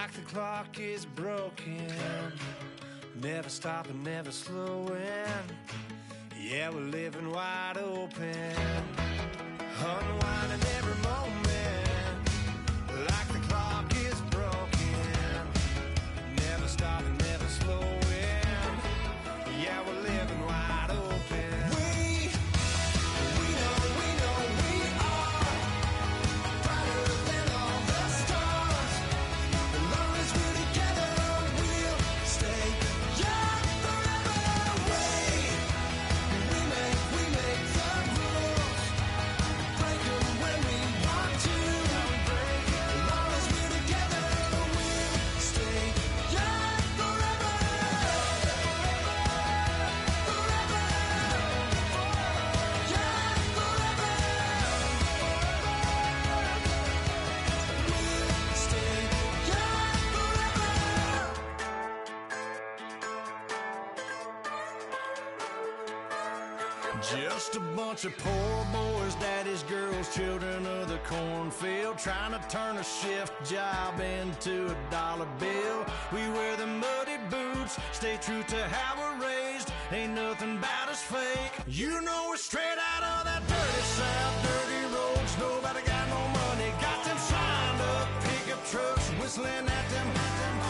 like the clock is broken, never stopping, never slowing. Yeah, we're living wide open, unwinding every moment, like the clock is broken, never stopping, never slowing. Yeah, we're living wide open. We know we are brighter than all the stars. As long as we're together, we'll stay young forever. We make the rules, break them when we want to. As long as we're together, we'll stay young forever. Just a bunch of poor boys, daddies, girls, children of the cornfield, trying to turn a shift job into a dollar bill. We wear the muddy boots, stay true to how we're raised. Ain't nothing about us fake. You know we're straight out of that dirty south, dirty roads. Nobody got no money, got them signed up pickup trucks, whistling at them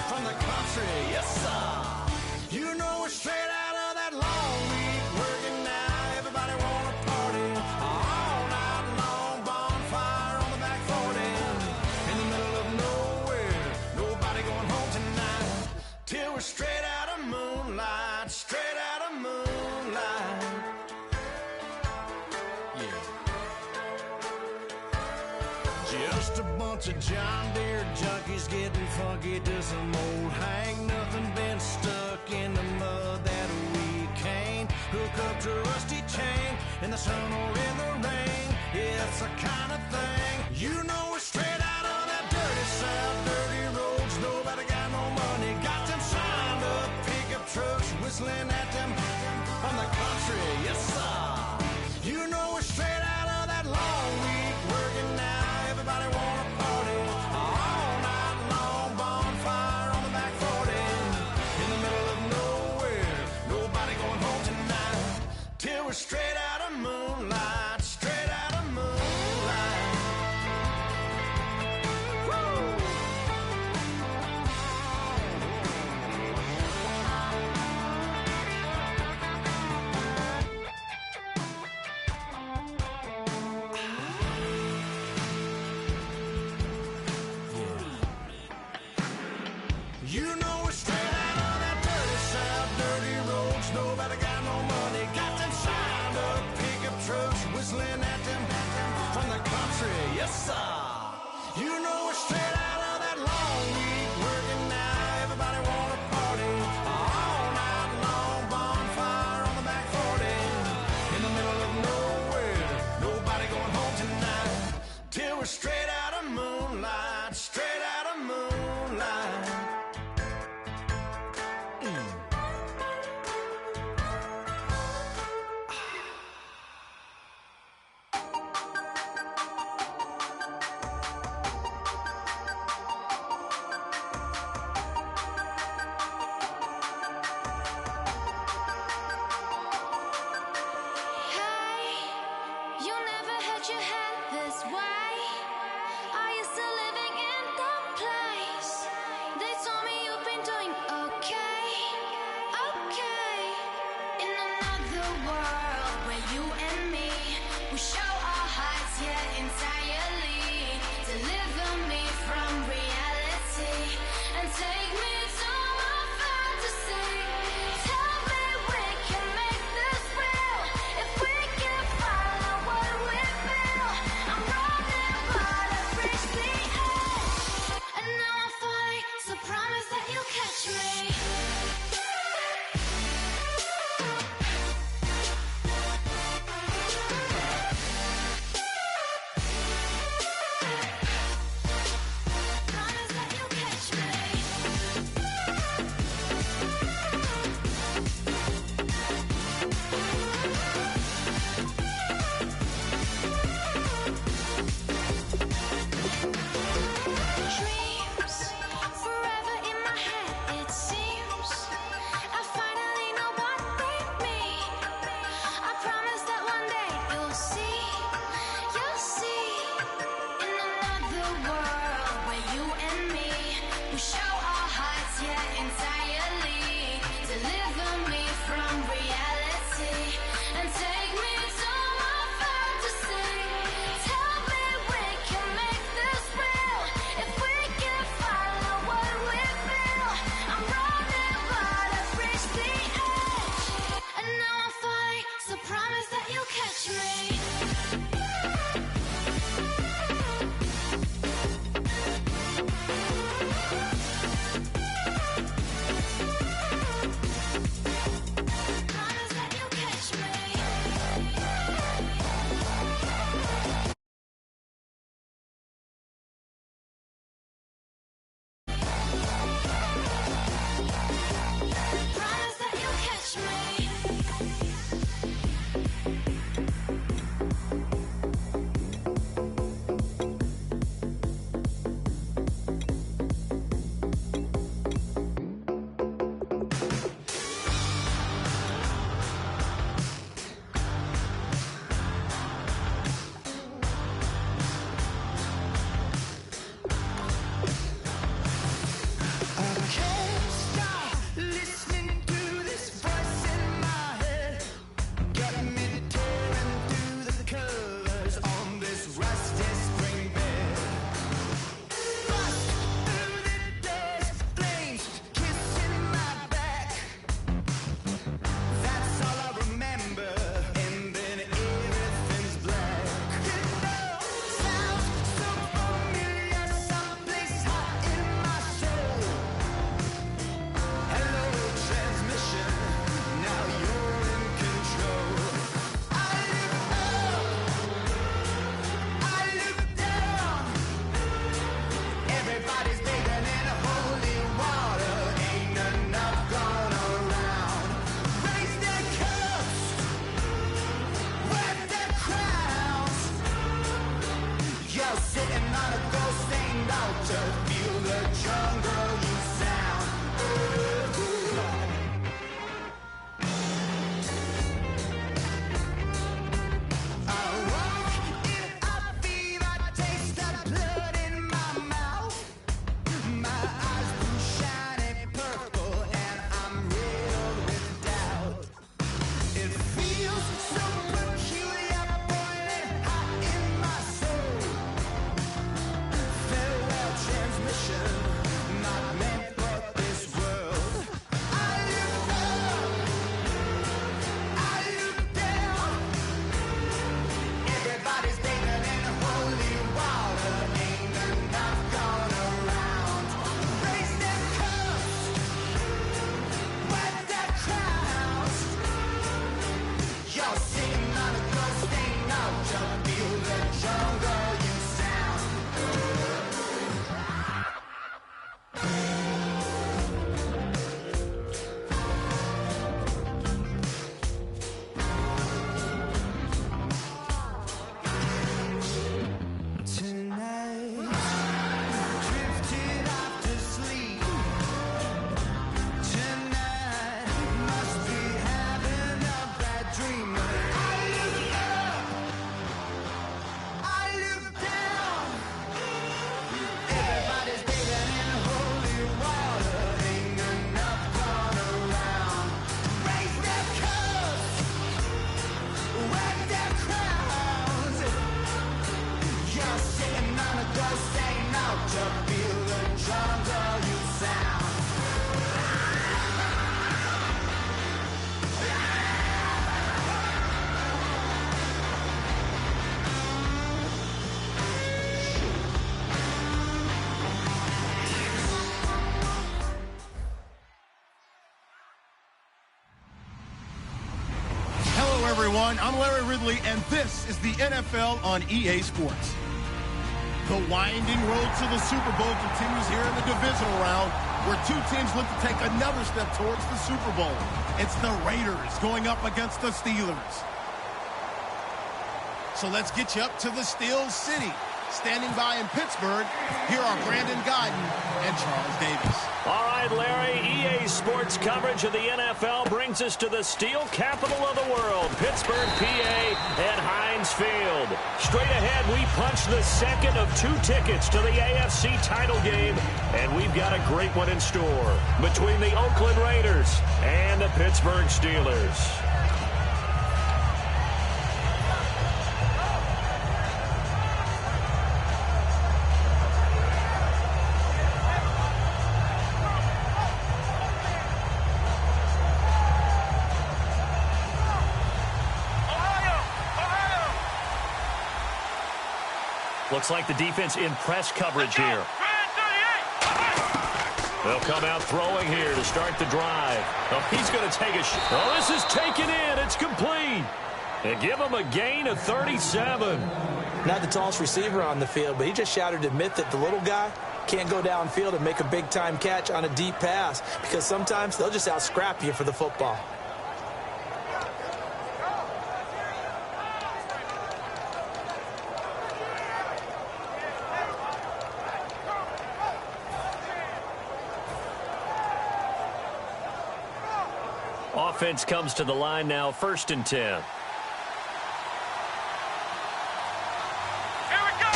from the country. Yes, sir. You know we're straight out of that long week working now. Everybody wanna party all night long, bonfire on the back 40, in the middle of nowhere, nobody going home tonight, till we're straight out of moonlight, straight out of moonlight. Yeah. Just a bunch of John Deere junkies getting funky to some old hang. Nothing been stuck in the mud that we can't hook up to a rusty chain in the sun or in the rain. It's the kind of thing. You know we're straight out of that dirty south, dirty roads. Nobody got no money, got them signed up pickup trucks, whistling at them from the country. Yes, sir. You know we're straight out of that long week working now. Everybody wanna party all night long, bonfire on the back 40, in the middle of nowhere, nobody going home tonight, till we're straight out of moonlight, straight out of moonlight. Woo! You know we're straight out of that dirty south, dirty roads. Nobody got no money, got them signed up pickup trucks, whistling drums of you sound. Hello, everyone. I'm Larry Ridley, and this is the NFL on EA Sports. The winding road to the Super Bowl continues here in the divisional round, where two teams look to take another step towards the Super Bowl. It's the Raiders going up against the Steelers. So let's get you up to the Steel City. Standing by in Pittsburgh, here are Brandon Guyton and Charles Davis. All right, Larry, EA Sports coverage of the NFL brings us to the steel capital of the world, Pittsburgh, PA, and Heinz Field. Straight ahead, we punch the second of two tickets to the AFC title game, and we've got a great one in store between the Oakland Raiders and the Pittsburgh Steelers. Looks like the defense in press coverage here. They'll come out throwing here to start the drive. Oh, he's going to take a shot. Oh, this is taken in. It's complete. And give him a gain of 37. Not the tallest receiver on the field, but he just shouted to admit that the little guy can't go downfield and make a big-time catch on a deep pass, because sometimes they'll just out-scrap you for the football. Offense comes to the line now, 1st and 10. Here we go!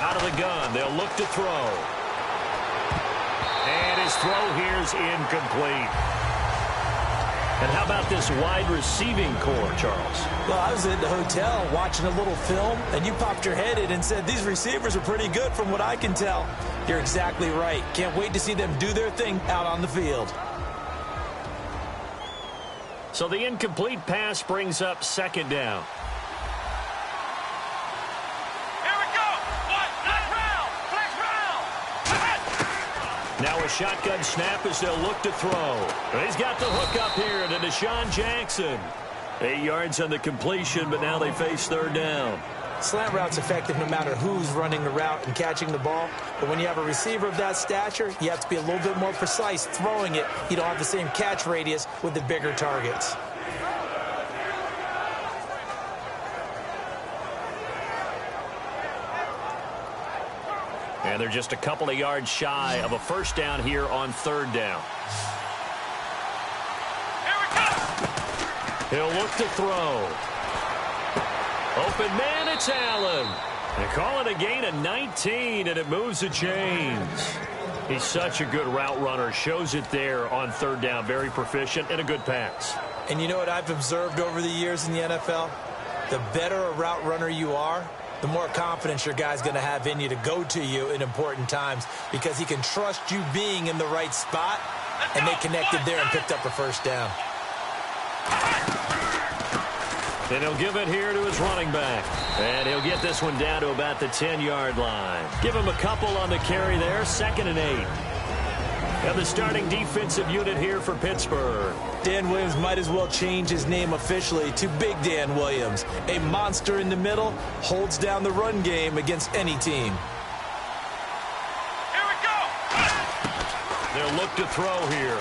Out of the gun, they'll look to throw. And his throw here's incomplete. And how about this wide receiving core, Charles? Well, I was at the hotel watching a little film, and you popped your head in and said, these receivers are pretty good from what I can tell. You're exactly right. Can't wait to see them do their thing out on the field. So the incomplete pass brings up 2nd down. Here we go! Flex round! Now a shotgun snap as they'll look to throw. He's got the hook up here to Deshaun Jackson. 8 yards on the completion, but now they face 3rd down. Slant route's effective no matter who's running the route and catching the ball. But when you have a receiver of that stature, you have to be a little bit more precise throwing it. You don't have the same catch radius with the bigger targets. And they're just a couple of yards shy of a 1st down here on 3rd down. Here we go! He'll look to throw. Open man, it's Allen. They call it a gain of 19, and it moves the chains. He's such a good route runner. Shows it there on 3rd down. Very proficient and a good pass. And you know what I've observed over the years in the NFL? The better a route runner you are, the more confidence your guy's going to have in you to go to you in important times, because he can trust you being in the right spot, and they connected there and picked up a 1st down. And he'll give it here to his running back. And he'll get this one down to about the 10-yard line. Give him a couple on the carry there, 2nd and 8. And the starting defensive unit here for Pittsburgh. Dan Williams might as well change his name officially to Big Dan Williams. A monster in the middle, holds down the run game against any team. Here we go! They'll look to throw here.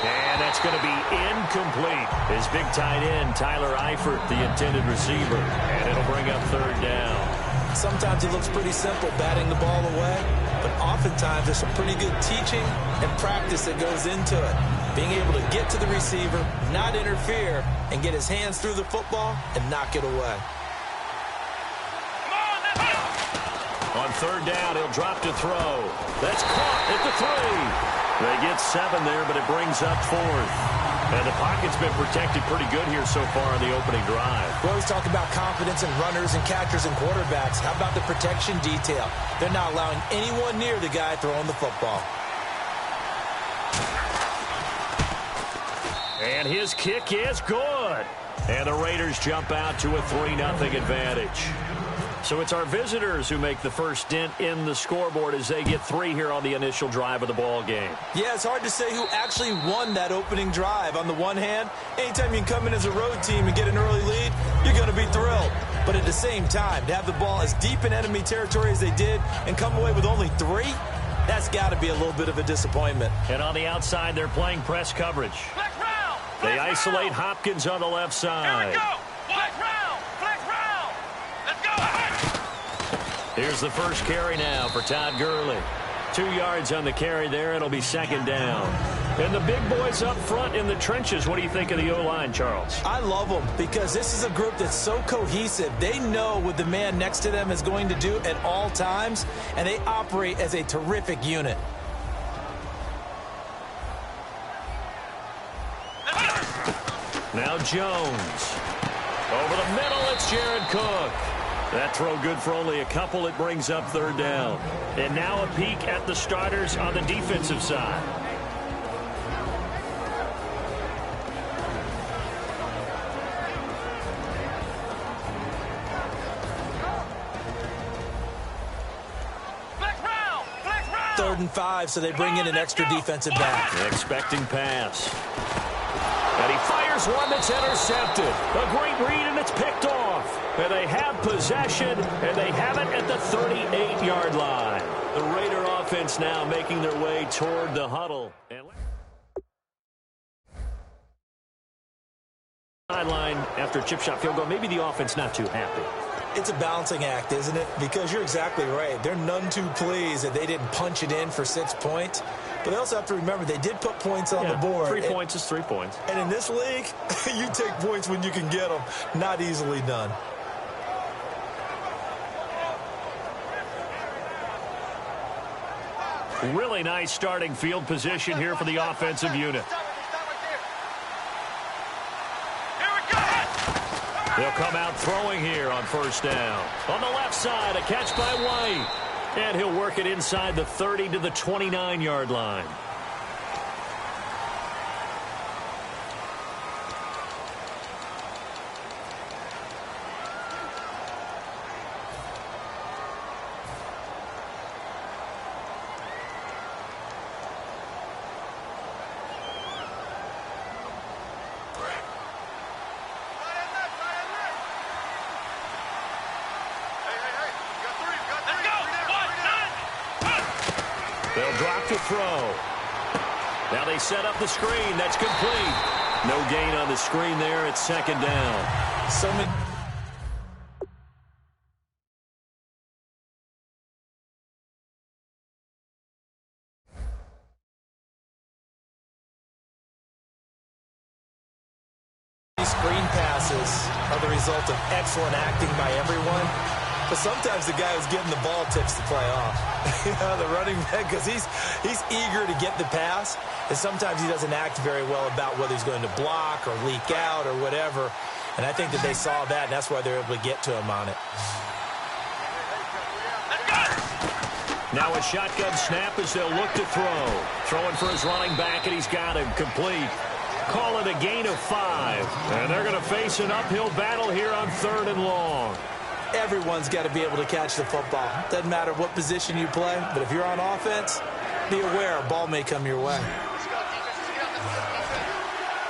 And that's going to be incomplete. His big tight end, Tyler Eifert, the intended receiver. And it'll bring up 3rd down. Sometimes it looks pretty simple, batting the ball away. But oftentimes there's some pretty good teaching and practice that goes into it. Being able to get to the receiver, not interfere, and get his hands through the football and knock it away. On 3rd down, he'll drop to throw. That's caught at the 3. They get 7 there, but it brings up 4th. And the pocket's been protected pretty good here so far on the opening drive. We always talk about confidence in runners and catchers and quarterbacks. How about the protection detail? They're not allowing anyone near the guy throwing the football. And his kick is good. And the Raiders jump out to a 3-0 advantage. So it's our visitors who make the first dent in the scoreboard as they get 3 here on the initial drive of the ball game. Yeah, it's hard to say who actually won that opening drive. On the one hand, anytime you can come in as a road team and get an early lead, you're going to be thrilled. But at the same time, to have the ball as deep in enemy territory as they did and come away with only 3, that's got to be a little bit of a disappointment. And on the outside, they're playing press coverage. Flex round. They isolate Hopkins on the left side. Here we go. Flex round. Flex round. Let's go. Here's the first carry now for Todd Gurley. 2 yards on the carry there. It'll be second down. And the big boys up front in the trenches. What do you think of the O-line, Charles? I love them because this is a group that's so cohesive. They know what the man next to them is going to do at all times, and they operate as a terrific unit. Now Jones. Over the middle, it's Jared Cook. That throw good for only a couple. It brings up third down. And now a peek at the starters on the defensive side. Flex round. Flex round. 3rd and 5, so they bring in an extra defensive back. Expecting pass. And he fires one that's intercepted. A great read, and it's picked off. And they have possession, and they have it at the 38-yard line. The Raider offense now making their way toward the huddle. And sideline after a chip shot field goal. Maybe the offense not too happy. It's a balancing act, isn't it? Because you're exactly right. They're none too pleased that they didn't punch it in for 6 points. But they also have to remember they did put points on the board. 3 points is 3 points. And in this league, you take points when you can get them. Not easily done. Really nice starting field position here for the offensive unit. They'll come out throwing here on first down. On the left side, a catch by White. And he'll work it inside the 30 to the 29-yard line. They'll drop to throw. Now they set up the screen. That's complete. No gain on the screen there. It's second down. So many. Screen passes are the result of excellent acting by everyone. But sometimes the guy who's getting the ball tips the play off. The running back, because he's eager to get the pass, and sometimes he doesn't act very well about whether he's going to block or leak out or whatever. And I think that they saw that, and that's why they're able to get to him on it. Now a shotgun snap as they'll look to throw. Throwing for his running back, and he's got him complete. Call it a gain of 5. And they're going to face an uphill battle here on 3rd and long. Everyone's got to be able to catch the football. Doesn't matter what position you play, but if you're on offense, be aware a ball may come your way.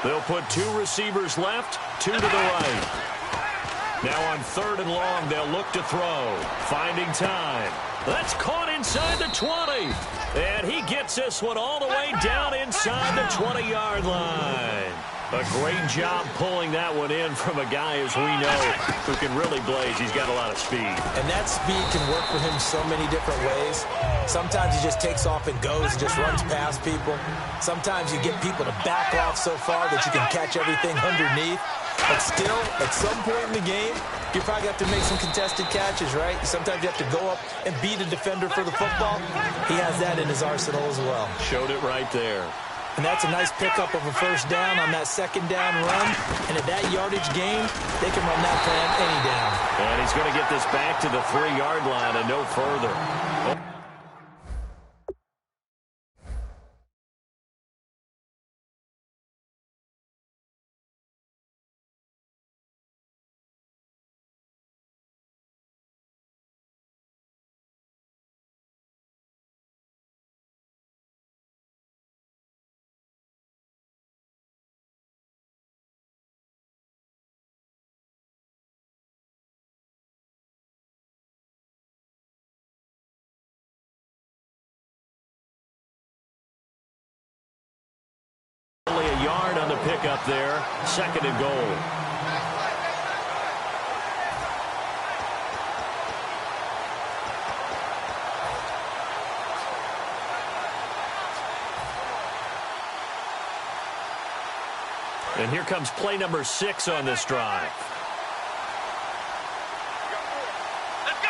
They'll put 2 receivers left, 2 to the right. Now on 3rd and long, they'll look to throw. Finding time. That's caught inside the 20. And he gets this one all the way down inside the 20-yard line. A great job pulling that one in from a guy, as we know, who can really blaze. He's got a lot of speed. And that speed can work for him so many different ways. Sometimes he just takes off and goes and just runs past people. Sometimes you get people to back off so far that you can catch everything underneath. But still, at some point in the game, you probably have to make some contested catches, right? Sometimes you have to go up and beat a defender for the football. He has that in his arsenal as well. Showed it right there. And that's a nice pickup of a first down on that second down run. And at that yardage gain, they can run that plan any down. And he's going to get this back to the 3-yard line and no further. Only a yard on the pickup there. 2nd and goal. And here comes play number 6 on this drive. Let's go.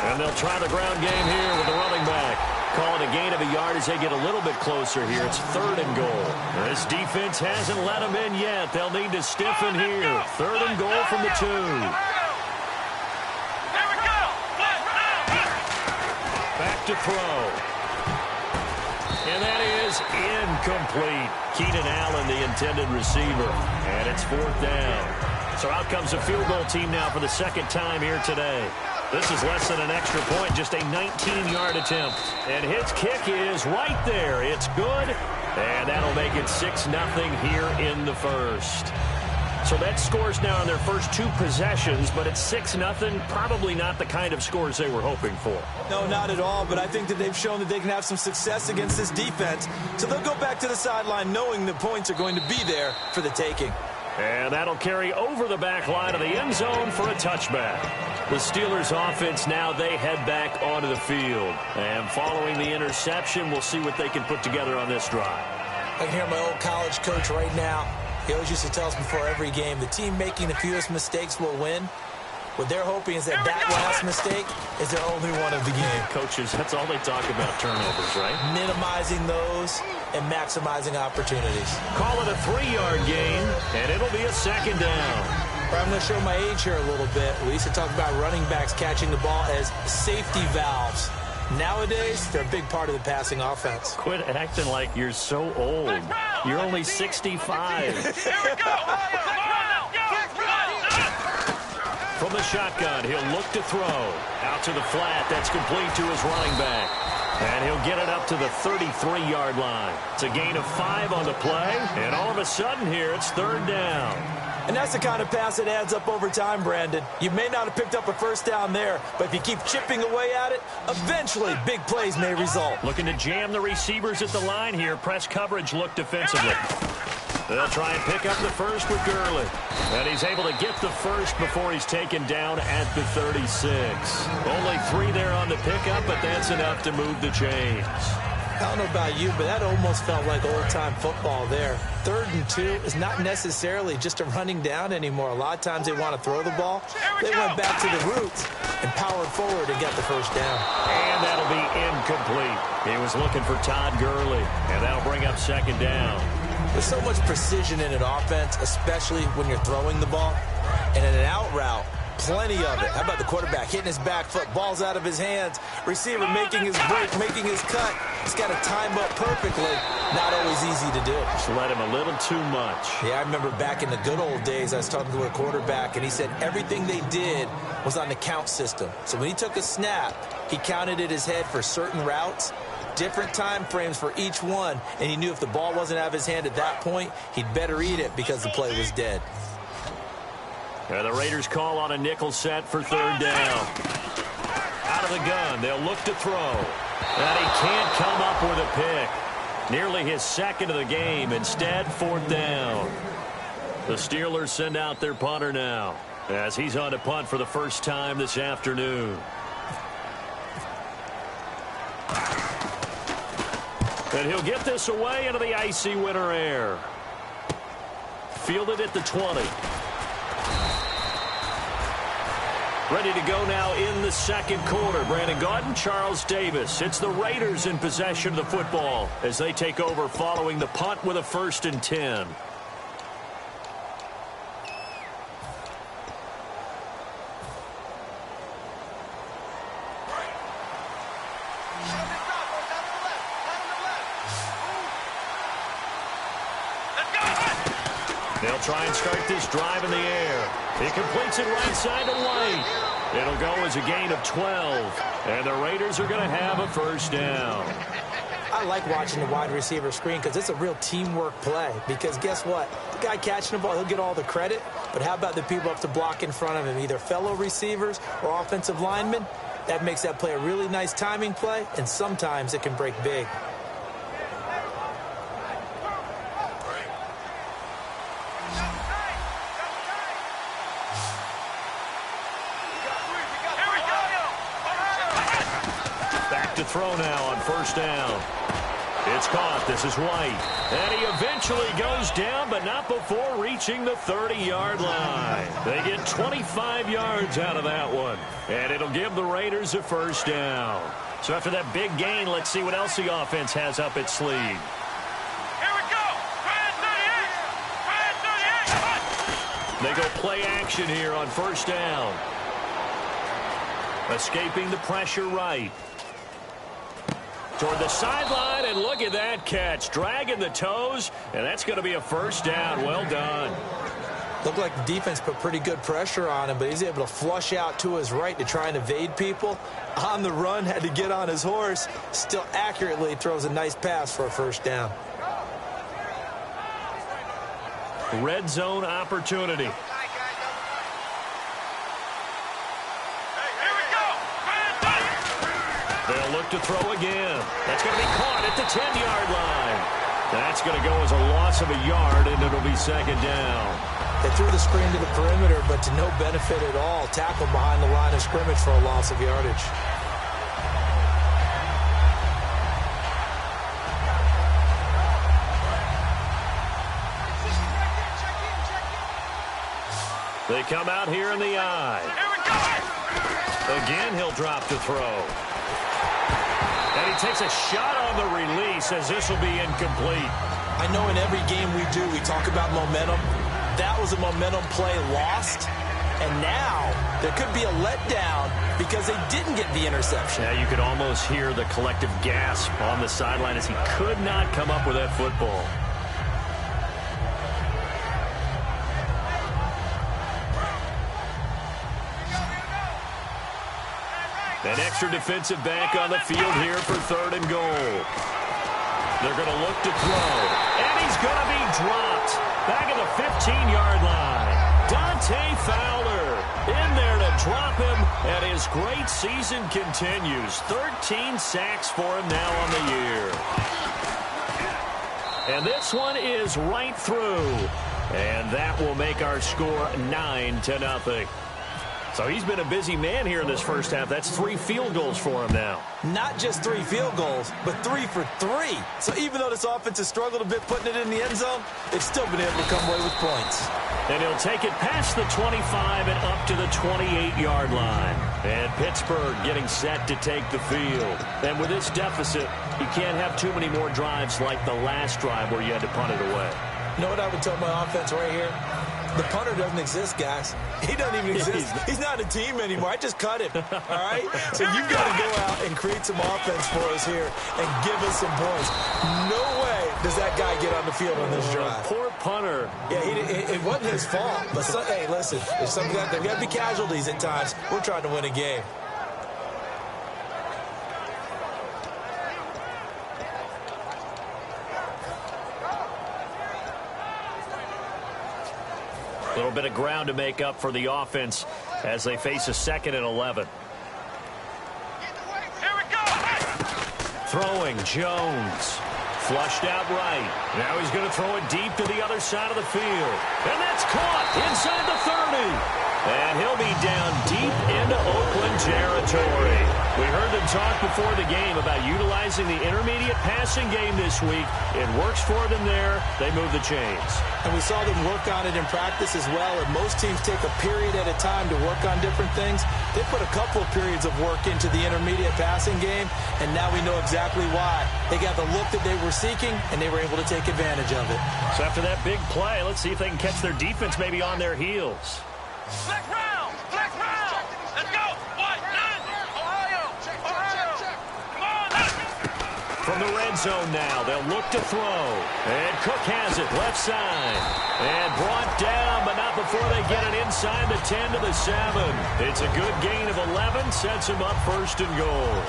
And they'll try the ground game here with the running back. Call it a gain of a yard as they get a little bit closer here. It's 3rd and goal. This defense hasn't let them in yet. They'll need to stiffen here. 3rd and goal from the 2. Here we go. Back to throw. And that is incomplete. Keenan Allen, the intended receiver. And it's 4th down. So out comes the field goal team now for the 2nd time here today. This is less than an extra point, just a 19-yard attempt. And his kick is right there. It's good. And that'll make it 6-0 here in the first. So that scores now on their first 2 possessions, but it's 6-0. Probably not the kind of scores they were hoping for. No, not at all, but I think that they've shown that they can have some success against this defense. So they'll go back to the sideline knowing the points are going to be there for the taking. And that'll carry over the back line of the end zone for a touchback. The Steelers offense now, they head back onto the field. And following the interception, we'll see what they can put together on this drive. I can hear my old college coach right now. He always used to tell us before every game, the team making the fewest mistakes will win. What they're hoping is that last mistake is their only one of the game. Coaches, that's all they talk about, turnovers, right? Minimizing those and maximizing opportunities. Call it a 3-yard gain, and it'll be a 2nd down. I'm going to show my age here a little bit. We used to talk about running backs catching the ball as safety valves. Nowadays, they're a big part of the passing offense. Quit acting like you're so old. You're only 65. Here we go. From the shotgun, he'll look to throw. Out to the flat. That's complete to his running back. And he'll get it up to the 33-yard line. It's a gain of 5 on the play. And all of a sudden here, it's 3rd down. And that's the kind of pass that adds up over time, Brandon. You may not have picked up a first down there, but if you keep chipping away at it, eventually big plays may result. Looking to jam the receivers at the line here. Press coverage look defensively. They'll try and pick up the first with Gurley. And he's able to get the first before he's taken down at the 36. Only 3 there on the pickup, but that's enough to move the chains. I don't know about you, but that almost felt like old-time football there. 3rd and 2 is not necessarily just a running down anymore. A lot of times they want to throw the ball. They went back to the roots and powered forward and got the first down. And that'll be incomplete. He was looking for Todd Gurley, and that'll bring up 2nd down. There's so much precision in an offense, especially when you're throwing the ball. And in an out route, plenty of it. How about the quarterback hitting his back foot, ball's out of his hands, receiver making his break, making his cut. He's got to time up perfectly. Not always easy to do. Just let him a little too much. Yeah, I remember back in the good old days, I was talking to a quarterback, and he said everything they did was on the count system. So when he took a snap, he counted in his head for certain routes, different time frames for each one, and he knew if the ball wasn't out of his hand at that point, he'd better eat it because the play was dead. And the Raiders call on a nickel set for 3rd down. Out of the gun, they'll look to throw. And he can't come up with a pick. Nearly his 2nd of the game. Instead, 4th down. The Steelers send out their punter now, as he's on to punt for the first time this afternoon. And he'll get this away into the icy winter air. Fielded at the 20. Ready to go now in the second quarter. Brandon Gaudin, Charles Davis. It's the Raiders in possession of the football as they take over following the punt with a 1st and 10. They'll try and start this drive in the air. He completes it right side to White. It'll go as a gain of 12. And the Raiders are going to have a 1st down. I like watching the wide receiver screen because it's a real teamwork play. Because guess what? The guy catching the ball, he'll get all the credit. But how about the people up to block in front of him, either fellow receivers or offensive linemen? That makes that play a really nice timing play, and sometimes it can break big. To throw now on 1st down. It's caught. This is White. And he eventually goes down, but not before reaching the 30-yard line. They get 25 yards out of that one. And it'll give the Raiders a 1st down. So after that big gain, let's see what else the offense has up its sleeve. Here we go. Brand 38. They go play action here on 1st down. Escaping the pressure right. Toward the sideline, and look at that catch. Dragging the toes, and that's going to be a 1st down. Well done. Looked like the defense put pretty good pressure on him, but he's able to flush out to his right to try and evade people. On the run, had to get on his horse. Still accurately throws a nice pass for a 1st down. Red zone opportunity. They'll look to throw again. That's going to be caught at the 10-yard line. That's going to go as a loss of a yard, and it'll be 2nd down. They threw the screen to the perimeter, but to no benefit at all. Tackle behind the line of scrimmage for a loss of yardage. They come out here in the eye. Again, he'll drop to throw. And he takes a shot on the release as this will be incomplete. I know in every game we do, we talk about momentum. That was a momentum play lost. And now there could be a letdown because they didn't get the interception. Yeah, you could almost hear the collective gasp on the sideline as he could not come up with that football. An extra defensive back on the field here for 3rd and goal. They're going to look to throw. And he's going to be dropped. Back at the 15-yard line. Dante Fowler in there to drop him. And his great season continues. 13 sacks for him now on the year. And this one is right through. And that will make our score 9-0. So he's been a busy man here in this 1st half. That's 3 field goals for him now. Not just 3 field goals, but 3 for 3. So even though this offense has struggled a bit putting it in the end zone, they've still been able to come away with points. And he'll take it past the 25 and up to the 28-yard line. And Pittsburgh getting set to take the field. And with this deficit, you can't have too many more drives like the last drive where you had to punt it away. You know what I would tell my offense right here? The punter doesn't exist, guys. He doesn't even exist. He's not a team anymore. I just cut him, all right? So you've got to go out and create some offense for us here and give us some points. No way does that guy get on the field on this drive. Poor punter. Yeah, it wasn't his fault. But, hey, listen, there's got to be casualties at times. We're trying to win a game. A little bit of ground to make up for the offense as they face a 2nd and 11. Here we go. Throwing, Jones. Flushed out right. Now he's going to throw it deep to the other side of the field. And that's caught inside the 30. And he'll be down deep into Oakland territory. We heard them talk before the game about utilizing the intermediate passing game this week. It works for them there. They move the chains. And we saw them work on it in practice as well. And most teams take a period at a time to work on different things. They put a couple of periods of work into the intermediate passing game, and now we know exactly why. They got the look that they were seeking, and they were able to take advantage of it. So after that big play, let's see if they can catch their defense maybe on their heels. Flex round! Flex round! Let's go! What? None! Ohio! Ohio! Come on! From the red zone now, they'll look to throw. And Cook has it, left side. And brought down, but not before they get it inside the 10 to the 7. It's a good gain of 11, sets them up 1st and goal.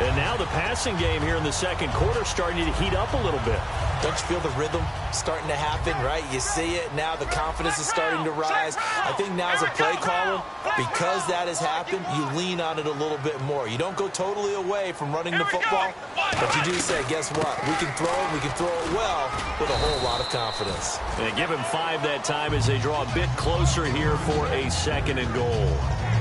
And now the passing game here in the second quarter starting to heat up a little bit. Don't you feel the rhythm starting to happen, right? You see it. Now the confidence is starting to rise. I think now as a play caller, because that has happened, you lean on it a little bit more. You don't go totally away from running the football, but you do say, guess what? We can throw it. We can throw it well with a whole lot of confidence. And give him 5 that time as they draw a bit closer here for a 2nd and goal.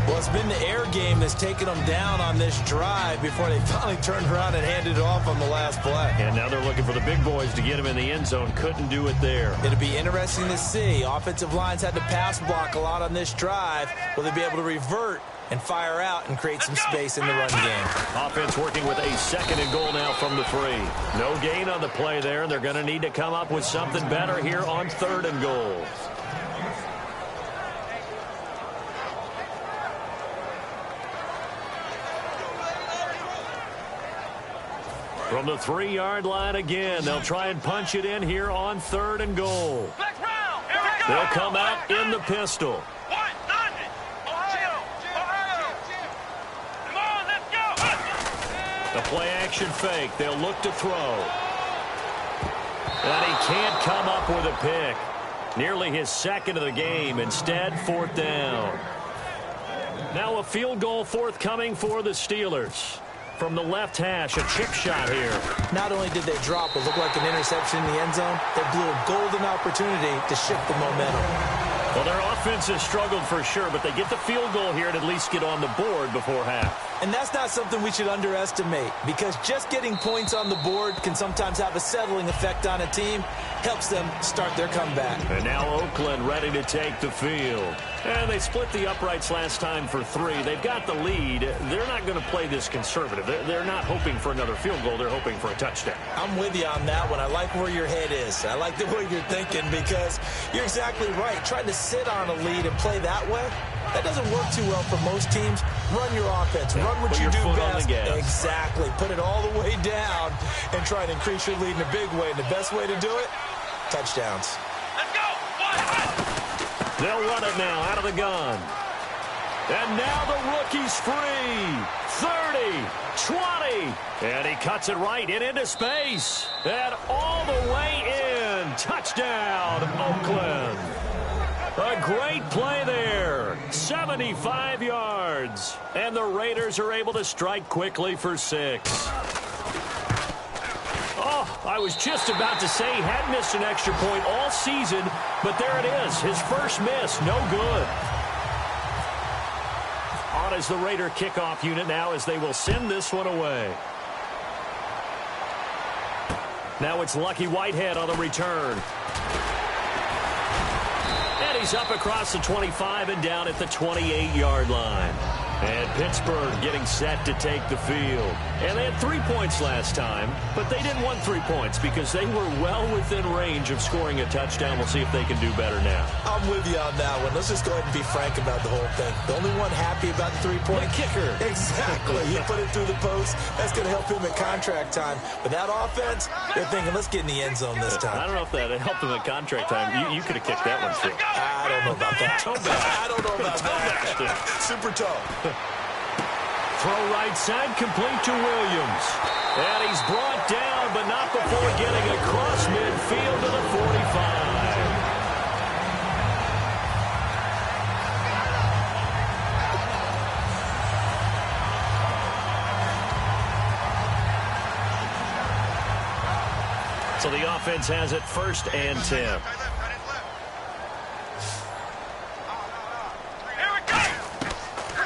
Well, it's been the air game that's taken them down on this drive before they finally turned around and handed it off on the last play. And now they're looking for the big boys to get him in the end zone. Couldn't do it there. It'll be interesting to see. Offensive lines had to pass block a lot on this drive. Will they be able to revert and fire out and create some space in the run game? Offense working with a 2nd and goal now from the 3. No gain on the play there, and they're going to need to come up with something better here on 3rd and goal. From the 3-yard line again, they'll try and punch it in here on 3rd and goal. Flex round! Here we go! They'll come out in the pistol. What? None! Ohio! Ohio! Come on, let's go! The play-action fake. They'll look to throw. And he can't come up with a pick. Nearly his 2nd of the game. Instead, 4th down. Now a field goal forthcoming for the Steelers. From the left hash, a chip shot here. Not only did they drop what looked like an interception in the end zone, they blew a golden opportunity to shift the momentum. Well, their offense has struggled for sure, but they get the field goal here and at least get on the board before half. And that's not something we should underestimate, because just getting points on the board can sometimes have a settling effect on a team. Helps them start their comeback. And now Oakland ready to take the field. And they split the uprights last time for 3. They've got the lead. They're not going to play this conservative. They're not hoping for another field goal. They're hoping for a touchdown. I'm with you on that one. I like where your head is. I like the way you're thinking, because you're exactly right. Trying to sit on a lead and play that way, that doesn't work too well for most teams. Run your offense. Run what you do best. Exactly. Put it all the way down and try to increase your lead in a big way. And the best way to do it, touchdowns. Let's go! They'll run it now out of the gun. And now the rookie's free. 30, 20. And he cuts it right into space. And all the way in. Touchdown, Oakland. A great play there. 75 yards. And the Raiders are able to strike quickly for 6. Oh, I was just about to say he had missed an extra point all season, but there it is. His first miss, no good. On is the Raider kickoff unit now as they will send this one away. Now it's Lucky Whitehead on the return. And he's up across the 25 and down at the 28-yard line. And Pittsburgh getting set to take the field. And they had 3 points last time, but they didn't want 3 points because they were well within range of scoring a touchdown. We'll see if they can do better now. I'm with you on that one. Let's just go ahead and be frank about the whole thing. The only one happy about the 3-point kicker. Exactly. He put it through the post. That's going to help him at contract time. But that offense, they're thinking, let's get in the end zone this time. I don't know if that helped him at contract time. You could have kicked that one too. I don't know about that. I don't know about that. Super toe. Throw right side, complete to Williams. And he's brought down, but not before getting across midfield to the 45. So the offense has it 1st and 10.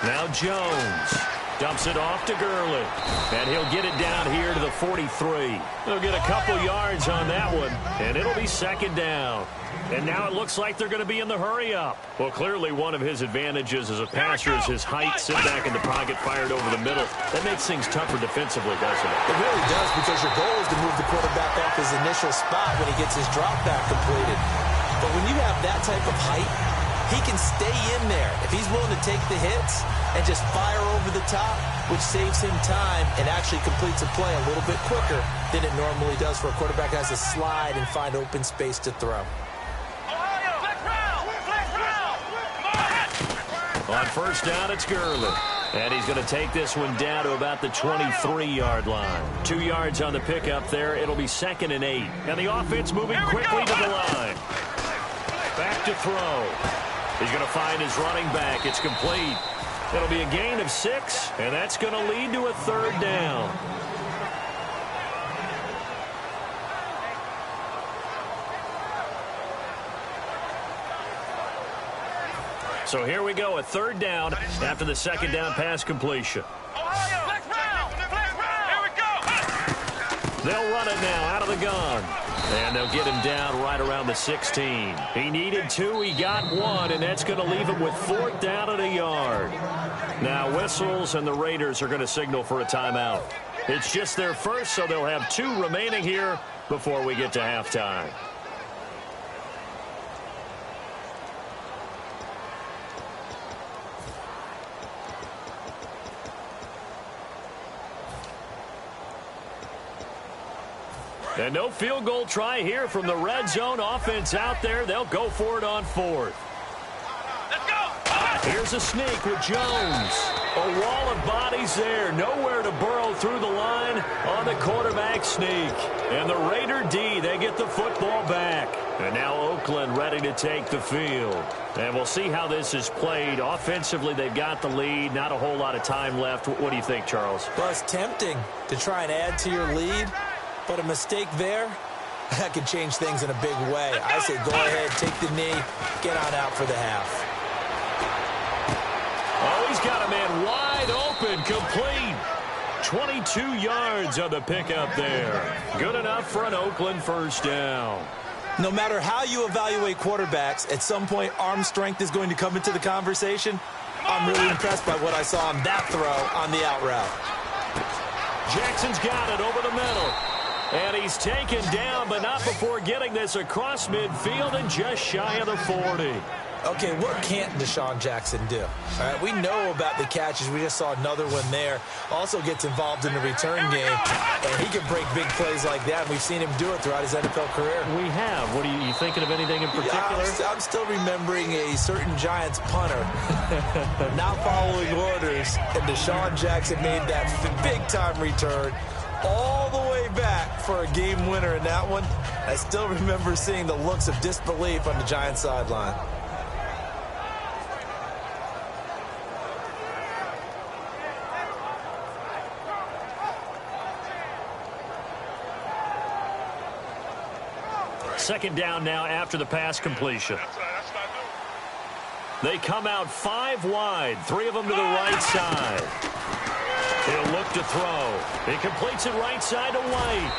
Now Jones. Dumps it off to Gurley. And he'll get it down here to the 43. He'll get a couple yards on that one, and it'll be second down. And now it looks like they're going to be in the hurry-up. Well, clearly one of his advantages as a passer is his height. Sit back in the pocket, fired over the middle. That makes things tougher defensively, doesn't it? It really does, because your goal is to move the quarterback off his initial spot when he gets his drop back completed. But when you have that type of height, he can stay in there if he's willing to take the hits and just fire over the top, which saves him time and actually completes a play a little bit quicker than it normally does for a quarterback that has to slide and find open space to throw. On first down, it's Gurley. And he's going to take this one down to about the 23-yard line. 2 yards on the pickup there. It'll be 2nd and 8. And the offense moving quickly to the line. Back to throw. He's going to find his running back. It's complete. It'll be a gain of 6, and that's going to lead to a 3rd down. So here we go, a 3rd down after the 2nd down pass completion. They'll run it now out of the gun. And they'll get him down right around the 16. He needed 2, he got 1, and that's going to leave him with 4th down and a yard. Now whistles, and the Raiders are going to signal for a timeout. It's just their first, so they'll have 2 remaining here before we get to halftime. And no field goal try here from the red zone. Offense out there. They'll go for it on 4th. Let's go. Here's a sneak with Jones. A wall of bodies there. Nowhere to burrow through the line on the quarterback sneak. And the Raider D, they get the football back. And now Oakland ready to take the field. And we'll see how this is played. Offensively, they've got the lead. Not a whole lot of time left. What do you think, Charles? Well, it's tempting to try and add to your lead. But a mistake there, that could change things in a big way. I say go ahead, take the knee, get on out for the half. Oh, he's got a man wide open, complete. 22 yards on the pickup there. Good enough for an Oakland first down. No matter how you evaluate quarterbacks, at some point arm strength is going to come into the conversation. I'm really impressed by what I saw on that throw on the out route. Jackson's got it over the middle. And he's taken down, but not before getting this across midfield and just shy of the 40. Okay, what can't Deshaun Jackson do? All right, we know about the catches. We just saw another one there. Also gets involved in the return game, and he can break big plays like that. We've seen him do it throughout his NFL career. We have. What are you thinking of anything in particular? Yeah, I'm still remembering a certain Giants punter not following orders, and Deshaun Jackson made that big-time return all the way back for a game winner in that one. I still remember seeing the looks of disbelief on the Giants sideline. Second down now after the pass completion. They come out 5 wide, 3 of them to the right side. He'll look to throw. He completes it right side to White.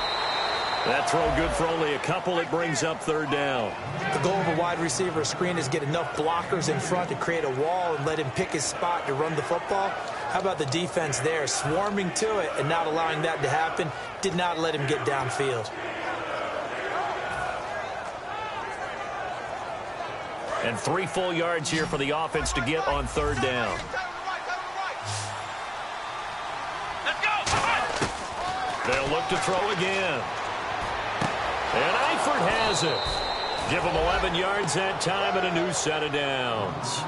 That throw good for only a couple. It brings up 3rd down. The goal of a wide receiver screen is get enough blockers in front to create a wall and let him pick his spot to run the football. How about the defense there, swarming to it and not allowing that to happen? Did not let him get downfield. And 3 full yards here for the offense to get on 3rd down. They'll look to throw again. And Eifert has it. Give him 11 yards that time and a new set of downs.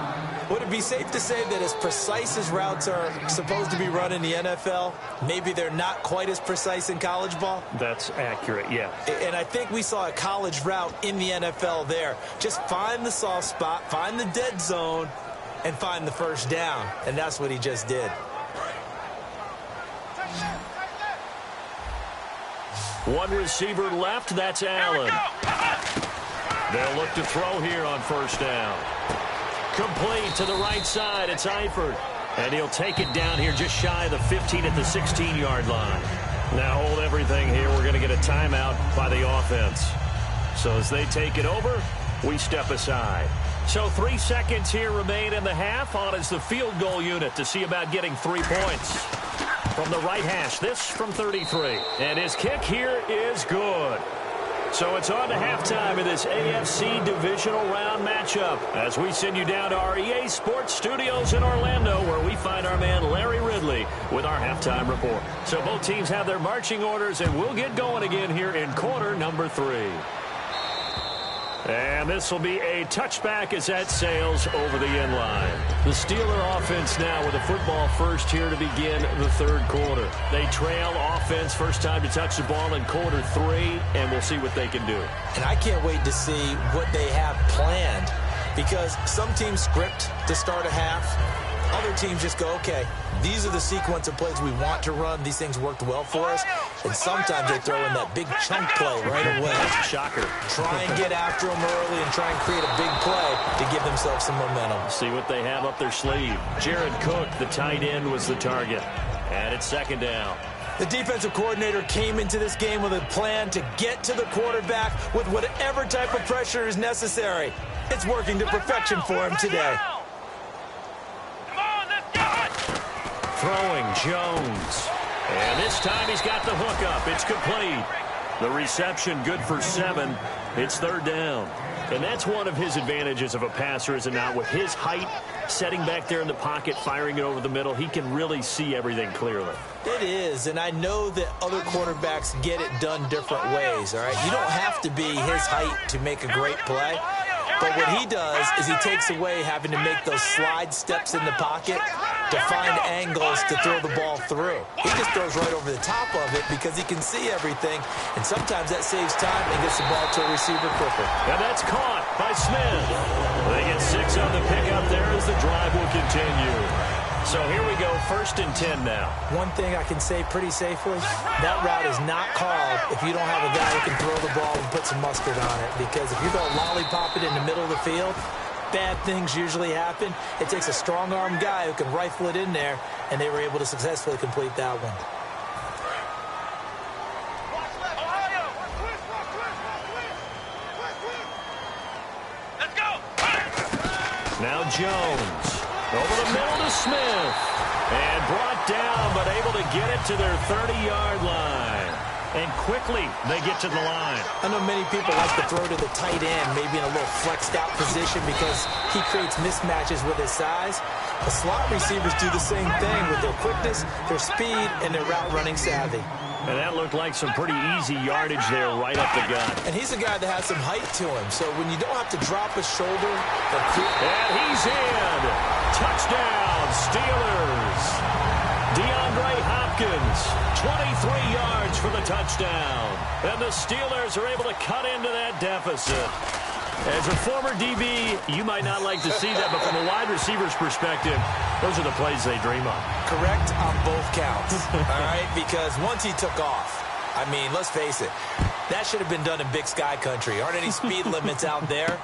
Would it be safe to say that as precise as routes are supposed to be run in the NFL, maybe they're not quite as precise in college ball? That's accurate, yeah. And I think we saw a college route in the NFL there. Just find the soft spot, find the dead zone, and find the first down. And that's what he just did. One receiver left, that's Allen. They'll look to throw here on first down. Complete to the right side, it's Eifert. And he'll take it down here just shy of the 15 at the 16-yard line. Now hold everything here. We're going to get a timeout by the offense. So as they take it over, we step aside. So 3 seconds here remain in the half. On is the field goal unit to see about getting 3 points. From the right hash, this from 33. And his kick here is good. So it's on to halftime in this AFC divisional round matchup as we send you down to our EA Sports Studios in Orlando, where we find our man Larry Ridley with our halftime report. So both teams have their marching orders, and we'll get going again here in quarter number 3. And this will be a touchback as that sails over the end line. The Steeler offense now with the football first here to begin the third quarter. They trail offense, first time to touch the ball in quarter 3, and we'll see what they can do. And I can't wait to see what they have planned, because some teams script to start a half. Other teams just go, okay, these are the sequence of plays we want to run. These things worked well for us. And sometimes they throw in that big chunk play right away. That's a shocker. Try and get after them early and try and create a big play to give themselves some momentum. See what they have up their sleeve. Jared Cook, the tight end, was the target. And it's second down. The defensive coordinator came into this game with a plan to get to the quarterback with whatever type of pressure is necessary. It's working to perfection for him today. Throwing Jones. And this time he's got the hook up. It's complete. The reception good for 7. It's third down. And that's one of his advantages of a passer, is it not? With his height, setting back there in the pocket, firing it over the middle, he can really see everything clearly. It is, and I know that other quarterbacks get it done different ways, all right? You don't have to be his height to make a great play. But what he does is he takes away having to make those slide steps in the pocket to find angles to throw the ball through. He just throws right over the top of it because he can see everything, and sometimes that saves time and gets the ball to a receiver quicker. And that's caught by Smith. They get 6 on the pickup there as the drive will continue. So here we go, 1st and 10 now. One thing I can say pretty safely, that route is not called if you don't have a guy who can throw the ball and put some mustard on it. Because if you go lollipop it in the middle of the field, bad things usually happen. It takes a strong-arm guy who can rifle it in there, and they were able to successfully complete that one. Let's go. Now Jones. Over the middle to Smith. And brought down, but able to get it to their 30-yard line. And quickly, they get to the line. I know many people like to throw to the tight end, maybe in a little flexed-out position because he creates mismatches with his size. The slot receivers do the same thing with their quickness, their speed, and their route-running savvy. And that looked like some pretty easy yardage there right up the gut. And he's a guy that has some height to him, so when you don't have to drop a shoulder or and he's in. Touchdown, Steelers. DeAndre Hopkins, 23 yards for the touchdown. And the Steelers are able to cut into that deficit. As a former DB, you might not like to see that, but from a wide receiver's perspective, those are the plays they dream of. Correct on both counts, all right? Because once he took off, I mean, let's face it, that should have been done in Big Sky Country. Aren't any speed limits out there?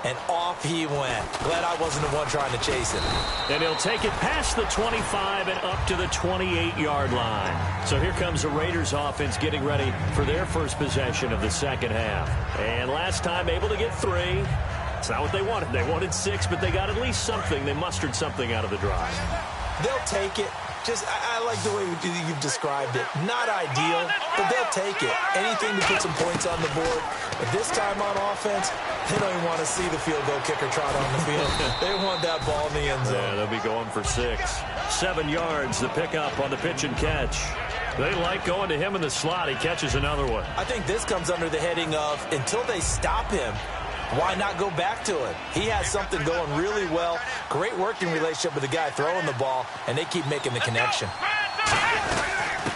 And off he went. Glad I wasn't the one trying to chase him. And he'll take it past the 25 and up to the 28-yard line. So here comes the Raiders offense getting ready for their first possession of the second half. And last time able to get 3. It's not what they wanted. They wanted 6, but they got at least something. They mustered something out of the drive. They'll take it. Just, I like the way you've described it. Not ideal, but they'll take it. Anything to put some points on the board. But this time on offense, they don't even want to see the field goal kicker trot on the field. They want that ball in the end zone. Yeah, they'll be going for 6. 7 yards, the pickup on the pitch and catch. They like going to him in the slot. He catches another one. I think this comes under the heading of, until they stop him, why not go back to it? He has something going really well. Great working relationship with the guy throwing the ball, and they keep making the connection.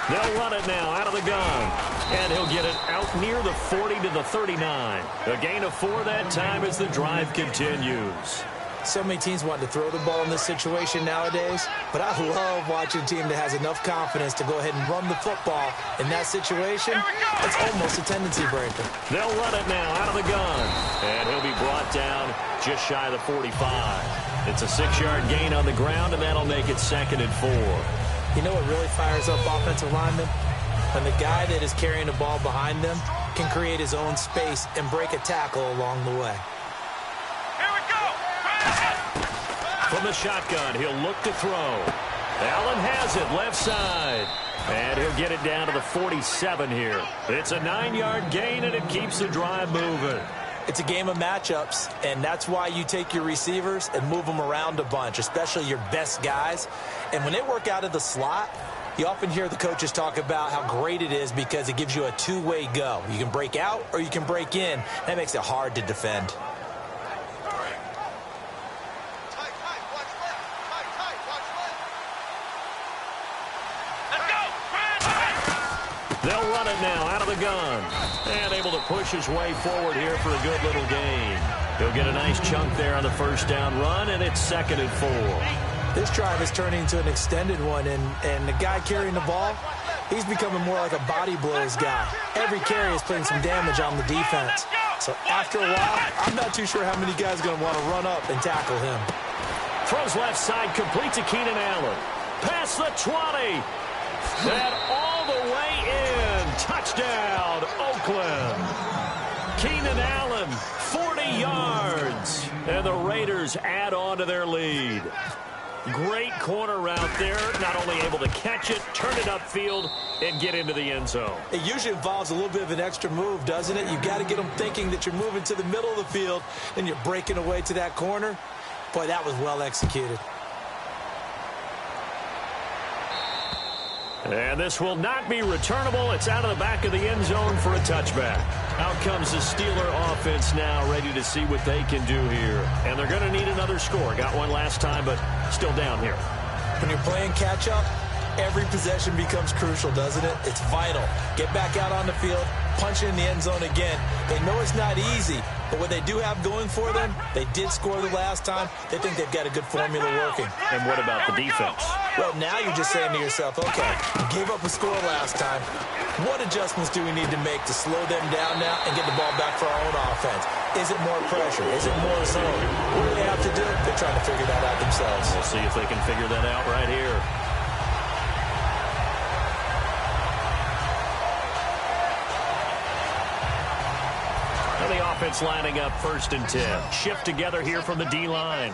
They'll run it now out of the gun. And he'll get it out near the 40 to the 39. A gain of 4 that time as the drive continues. So many teams want to throw the ball in this situation nowadays, but I love watching a team that has enough confidence to go ahead and run the football in that situation. It's almost a tendency breaker. They'll run it now out of the gun. And he'll be brought down just shy of the 45. It's a 6-yard gain on the ground, and that'll make it 2nd and 4. You know what really fires up offensive linemen? When the guy that is carrying the ball behind them can create his own space and break a tackle along the way. Here we go. From the shotgun, he'll look to throw. Allen has it, left side. And he'll get it down to the 47 here. It's a 9-yard gain, and it keeps the drive moving. It's a game of matchups, and that's why you take your receivers and move them around a bunch, especially your best guys. And when they work out of the slot, you often hear the coaches talk about how great it is because it gives you a two-way go. You can break out or you can break in. That makes it hard to defend. They'll run it now out of the gun. And able to push his way forward here for a good little gain. He'll get a nice chunk there on the first down run, and it's 2nd and 4. This drive is turning into an extended one, and the guy carrying the ball, he's becoming more like a body blows guy. Every carry is putting some damage on the defense. So after a while, I'm not too sure how many guys are going to want to run up and tackle him. Throws left side, complete to Keenan Allen. Past the 20. And all the way in. Touchdown, Oakland. Keenan Allen, 40 yards. And the Raiders add on to their lead. Great corner route there. Not only able to catch it, turn it upfield, and get into the end zone. It usually involves a little bit of an extra move, doesn't it? You've got to get them thinking that you're moving to the middle of the field, and you're breaking away to that corner. Boy, that was well executed. And this will not be returnable. It's out of the back of the end zone for a touchback. Out comes the Steeler offense now, ready to see what they can do here. And they're going to need another score. Got one last time, but still down here. When you're playing catch-up, every possession becomes crucial, doesn't it? It's vital. Get back out on the field, punch it in the end zone again. They know it's not easy, but what they do have going for them, they did score the last time. They think they've got a good formula working. And what about the defense? Well, now you're just saying to yourself, okay, we gave up a score last time. What adjustments do we need to make to slow them down now and get the ball back for our own offense? Is it more pressure? Is it more zone? What do they have to do? They're trying to figure that out themselves. We'll see if they can figure that out right here. And the offense lining up 1st and 10. Shift together here from the D-line.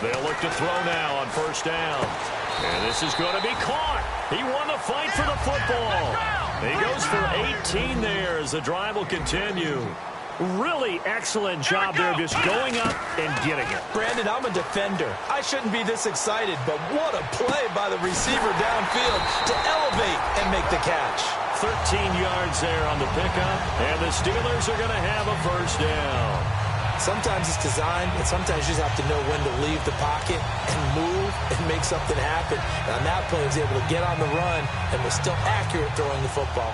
They'll look to throw now on 1st down. And this is going to be caught. He won the fight for the football. He goes for 18 there as the drive will continue. Really excellent job there, just going up and getting it. Brandon, I'm a defender. I shouldn't be this excited, but what a play by the receiver downfield to elevate and make the catch. 13 yards there on the pickup, and the Steelers are going to have a 1st down. Sometimes it's designed, and sometimes you just have to know when to leave the pocket and move and make something happen. And on that play, he was able to get on the run and was still accurate throwing the football.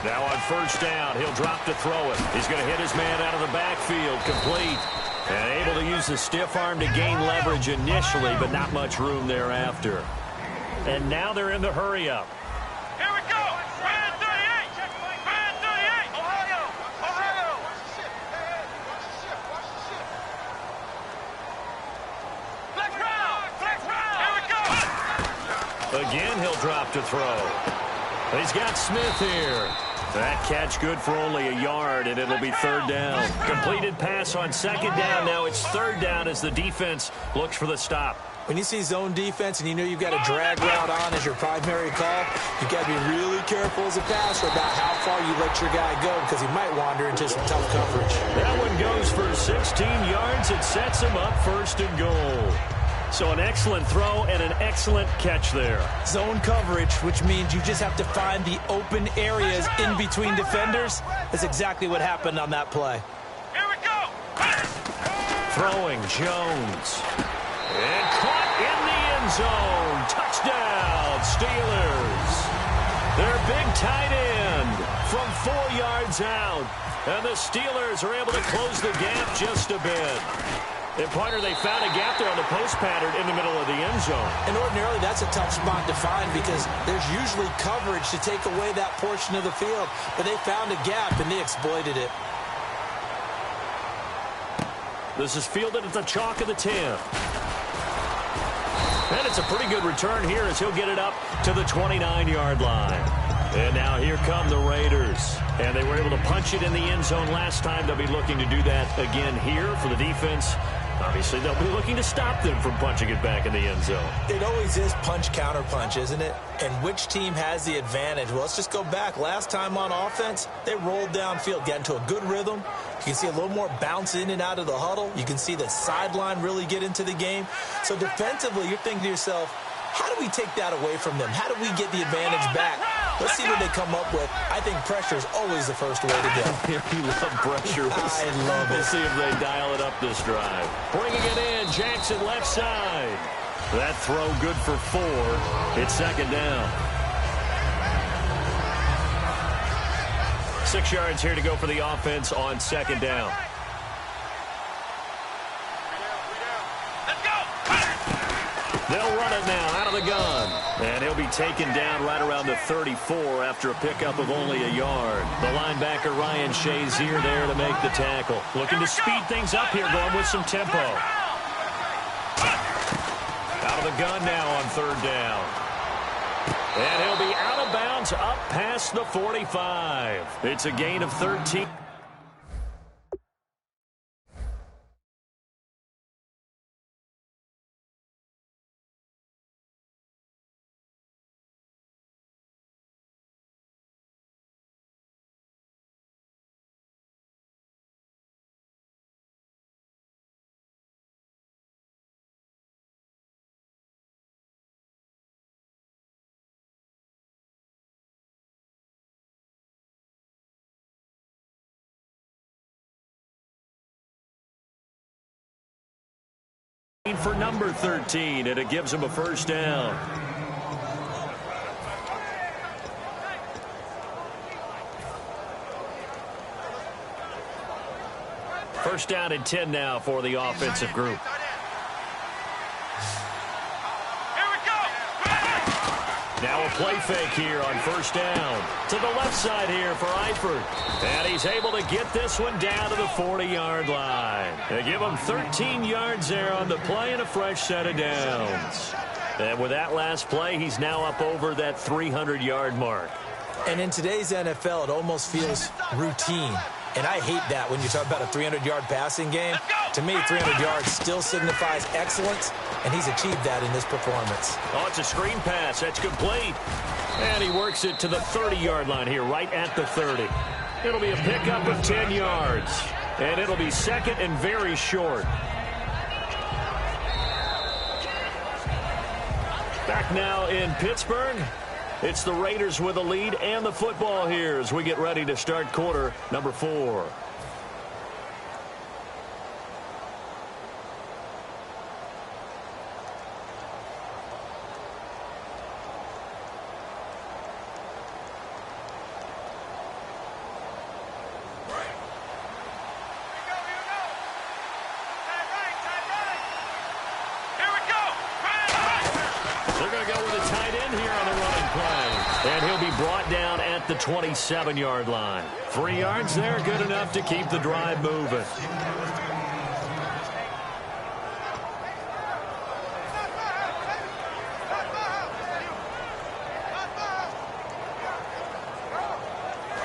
Now on 1st down, he'll drop to throw it. He's going to hit his man out of the backfield, complete. And able to use the stiff arm to gain leverage initially, but not much room thereafter. And now they're in the hurry-up. Here we go. Brand 38. Brand 38. Ohio. Ohio. Flex round. Flex round. Here we go. Again, he'll drop to throw. He's got Smith here. That catch good for only a yard, and it'll be 3rd down. Completed pass on 2nd down. Now it's 3rd down as the defense looks for the stop. When you see zone defense and you know you've got a drag route on as your primary call, you've got to be really careful as a passer about how far you let your guy go because he might wander into some tough coverage. That one goes for 16 yards. It sets him up 1st and goal. So an excellent throw and an excellent catch there. Zone coverage, which means you just have to find the open areas in between defenders. That's exactly what happened on that play. Here we go. Throwing Jones. And caught in the end zone. Touchdown, Steelers. Their big tight end from 4 yards out. And the Steelers are able to close the gap just a bit. And, partner, they found a gap there on the post pattern in the middle of the end zone. And ordinarily, that's a tough spot to find because there's usually coverage to take away that portion of the field. But they found a gap, and they exploited it. This is fielded at the chalk of the 10. And it's a pretty good return here as he'll get it up to the 29-yard line. And now here come the Raiders. And they were able to punch it in the end zone last time. They'll be looking to do that again here for the defense. Obviously, they'll be looking to stop them from punching it back in the end zone. It always is punch-counter-punch, isn't it? And which team has the advantage? Well, let's just go back. Last time on offense, they rolled downfield, got into a good rhythm. You can see a little more bounce in and out of the huddle. You can see the sideline really get into the game. So defensively, you're thinking to yourself, how do we take that away from them? How do we get the advantage back? Let's see what they come up with. I think pressure is always the first way to go. You love pressure. I love it. We'll see if they dial it up this drive. Bringing it in, Jackson left side. That throw good for 4. It's second down. 6 yards here to go for the offense on second down. They'll run it now out of the gun. And he'll be taken down right around the 34 after a pickup of only a yard. The linebacker, Ryan Shazier, there to make the tackle. Looking to speed things up here, going with some tempo. Out of the gun now on third down. And he'll be out of bounds up past the 45. It's a gain of 13. For number 13, and it gives him a first down. First down and 10 now for the offensive group. Now a play fake here on first down. To the left side here for Eifert. And he's able to get this one down to the 40-yard line. They give him 13 yards there on the play and a fresh set of downs. And with that last play, he's now up over that 300-yard mark. And in today's NFL, it almost feels routine. And I hate that when you talk about a 300-yard passing game. To me, 300 yards still signifies excellence, and he's achieved that in this performance. Oh, it's a screen pass. That's complete. And he works it to the 30-yard line here, right at the 30. It'll be a pickup of 10 yards, and it'll be second and very short. Back now in Pittsburgh. It's the Raiders with a lead and the football here as we get ready to start quarter number 4. And he'll be brought down at the 27-yard line. 3 yards there, good enough to keep the drive moving.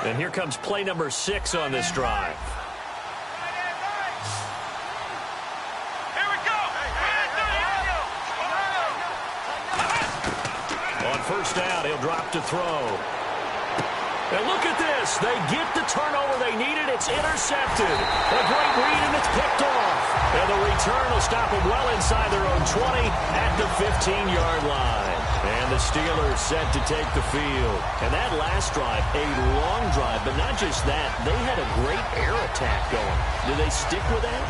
And here comes play number 6 on this drive. First down, he'll drop to throw. And look at this. They get the turnover they needed. It's intercepted. A great read, and it's picked off. And the return will stop them well inside their own 20 at the 15-yard line. And the Steelers set to take the field. And that last drive, a long drive, but not just that. They had a great air attack going. Do they stick with that?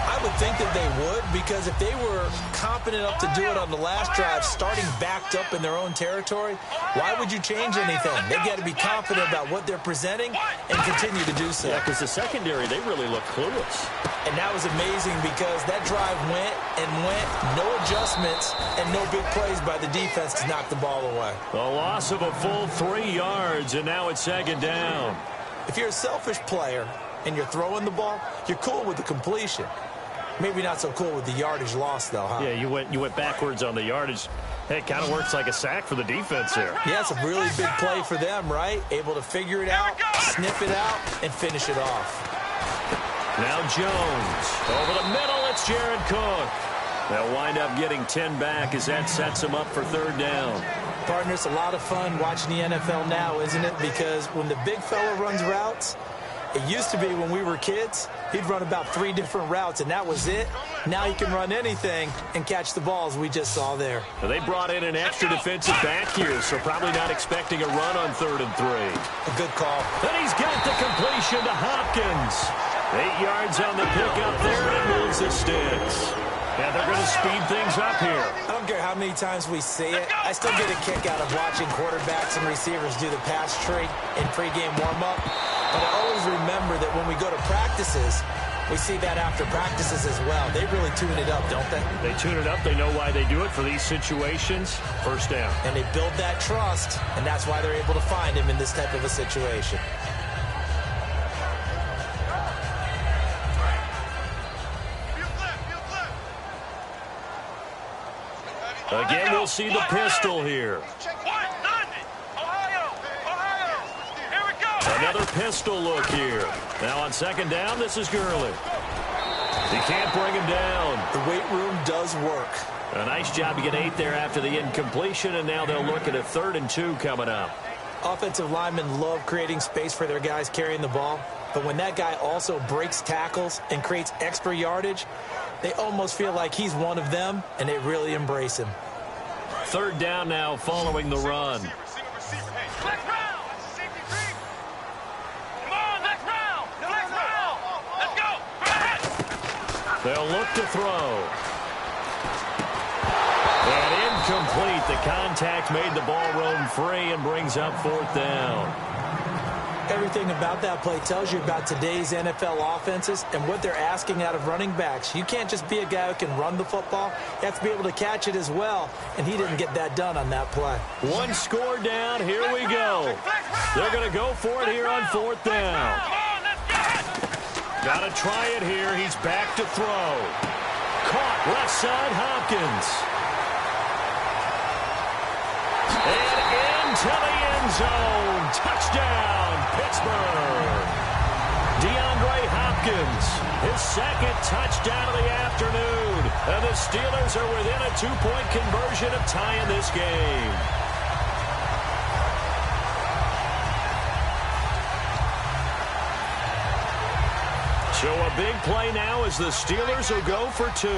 I would think that they would, because if they were competent enough to do it on the last drive, starting backed up in their own territory, why would you change anything? They've got to be confident about what they're presenting and continue to do so. Yeah, because the secondary, they really look clueless. And that was amazing because that drive went and went, no adjustments, and no big plays by the defense to knock the ball away. A loss of a full 3 yards, and now it's second down. If you're a selfish player and you're throwing the ball, you're cool with the completion. Maybe not so cool with the yardage loss, though, huh? Yeah, you went backwards on the yardage. Hey, it kind of works like a sack for the defense there. Yeah, it's a really big play for them, right? Able to figure it out, sniff it out, and finish it off. Now Jones. Over the middle, it's Jared Cook. They'll wind up getting 10 back as that sets them up for third down. Partner, it's a lot of fun watching the NFL now, isn't it? Because when the big fella runs routes, it used to be when we were kids, he'd run about 3 different routes, and that was it. Now he can run anything and catch the balls we just saw there. Well, they brought in an extra defensive back here, so probably not expecting a run on 3rd and 3. A good call. And he's got the completion to Hopkins. 8 yards on the pickup there, and moves the sticks. Yeah, they're going to speed things up here. I don't care how many times we see it. I still get a kick out of watching quarterbacks and receivers do the pass tree in pregame warm-up. But I always remember that when we go to practices, we see that after practices as well. They really tune it up, don't they? They tune it up. They know why they do it for these situations. First down. And they build that trust, and that's why they're able to find him in this type of a situation. Again, we'll see the pistol here. Another pistol look here. Now on second down, this is Gurley. He can't bring him down. The weight room does work. A nice job to get 8 there after the incompletion, and now they'll look at a 3rd and 2 coming up. Offensive linemen love creating space for their guys carrying the ball, but when that guy also breaks tackles and creates extra yardage, they almost feel like he's one of them, and they really embrace him. 3rd down now following the run. They'll look to throw. And incomplete. The contact made the ball roam free and brings up 4th down. Everything about that play tells you about today's NFL offenses and what they're asking out of running backs. You can't just be a guy who can run the football. You have to be able to catch it as well, and he didn't get that done on that play. 1 score down. Here we go. They're going to go for it here on 4th down. Got to try it here. He's back to throw. Caught left side, Hopkins. And into the end zone. Touchdown, Pittsburgh. DeAndre Hopkins, his 2nd touchdown of the afternoon. And the Steelers are within a 2-point conversion of tying this game. So a big play now as the Steelers will go for 2.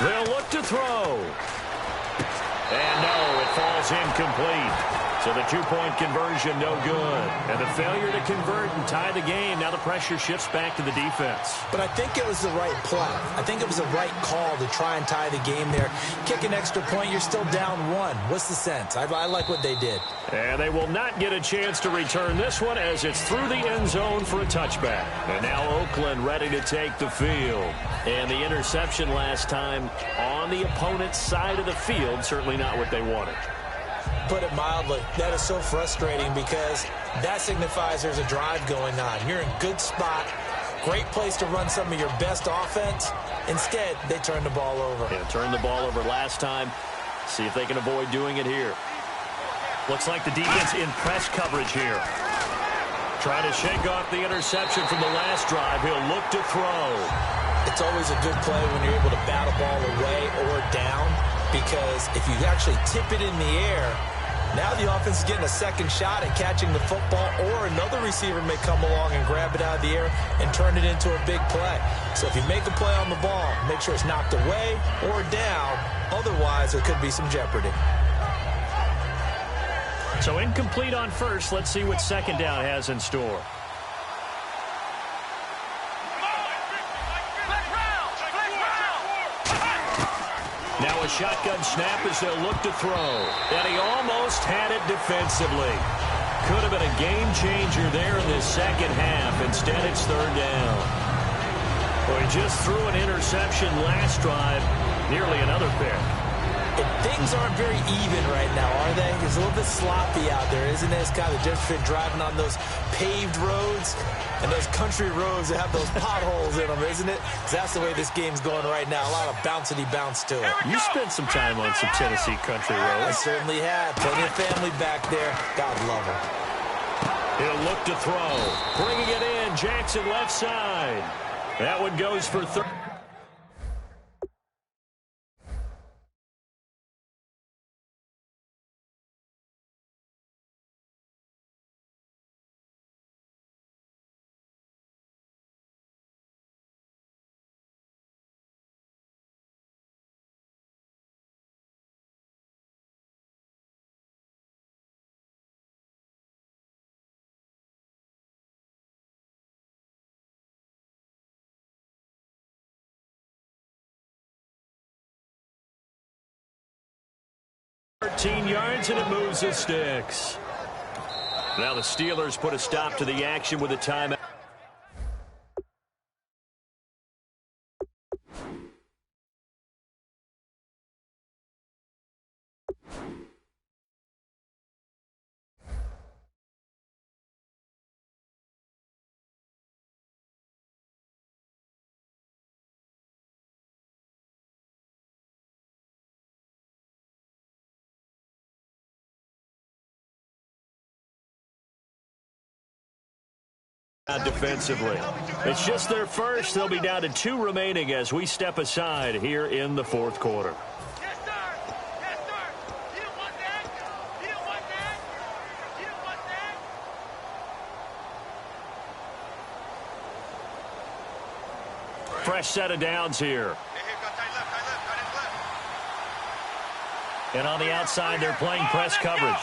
They'll look to throw. And no, it falls incomplete. So the 2-point conversion, no good. And the failure to convert and tie the game. Now the pressure shifts back to the defense. But I think it was the right play. I think it was the right call to try and tie the game there. Kick an extra point, you're still down 1. What's the sense? I like what they did. And they will not get a chance to return this one as it's through the end zone for a touchback. And now Oakland ready to take the field. And the interception last time on the opponent's side of the field, certainly not what they wanted. Put it mildly, that is so frustrating because that signifies there's a drive going on. You're in a good spot, great place to run some of your best offense. Instead, they turn the ball over. Yeah, turned the ball over last time. See if they can avoid doing it here. Looks like the defense in press coverage here. Trying to shake off the interception from the last drive. He'll look to throw. It's always a good play when you're able to bat a ball away or down, because if you actually tip it in the air, now the offense is getting a second shot at catching the football, or another receiver may come along and grab it out of the air and turn it into a big play. So if you make a play on the ball, make sure it's knocked away or down. Otherwise, there could be some jeopardy. So incomplete on first. Let's see what second down has in store. Now a shotgun snap as they'll look to throw. And he almost had it defensively. Could have been a game changer there in this second half. Instead, it's third down. Well, he just threw an interception last drive. Nearly another pick. And things aren't very even right now, are they? It's a little bit sloppy out there, isn't it? It's kind of different between driving on those paved roads and those country roads that have those potholes in them, isn't it? That's the way this game's going right now. A lot of bouncy bounce to it. You spent some time on some Tennessee country roads. I certainly have. Plenty of family back there. God love them. He'll look to throw. Bringing it in. Jackson left side. That one goes for third. Yards and it moves the sticks. Now the Steelers put a stop to the action with a timeout. Defensively. It's just their first. They'll be down to 2 remaining as we step aside here in the fourth quarter. Yes, sir. Yes, sir. You want that? You want that? You want that? Fresh set of downs here. And on the outside, they're playing press coverage.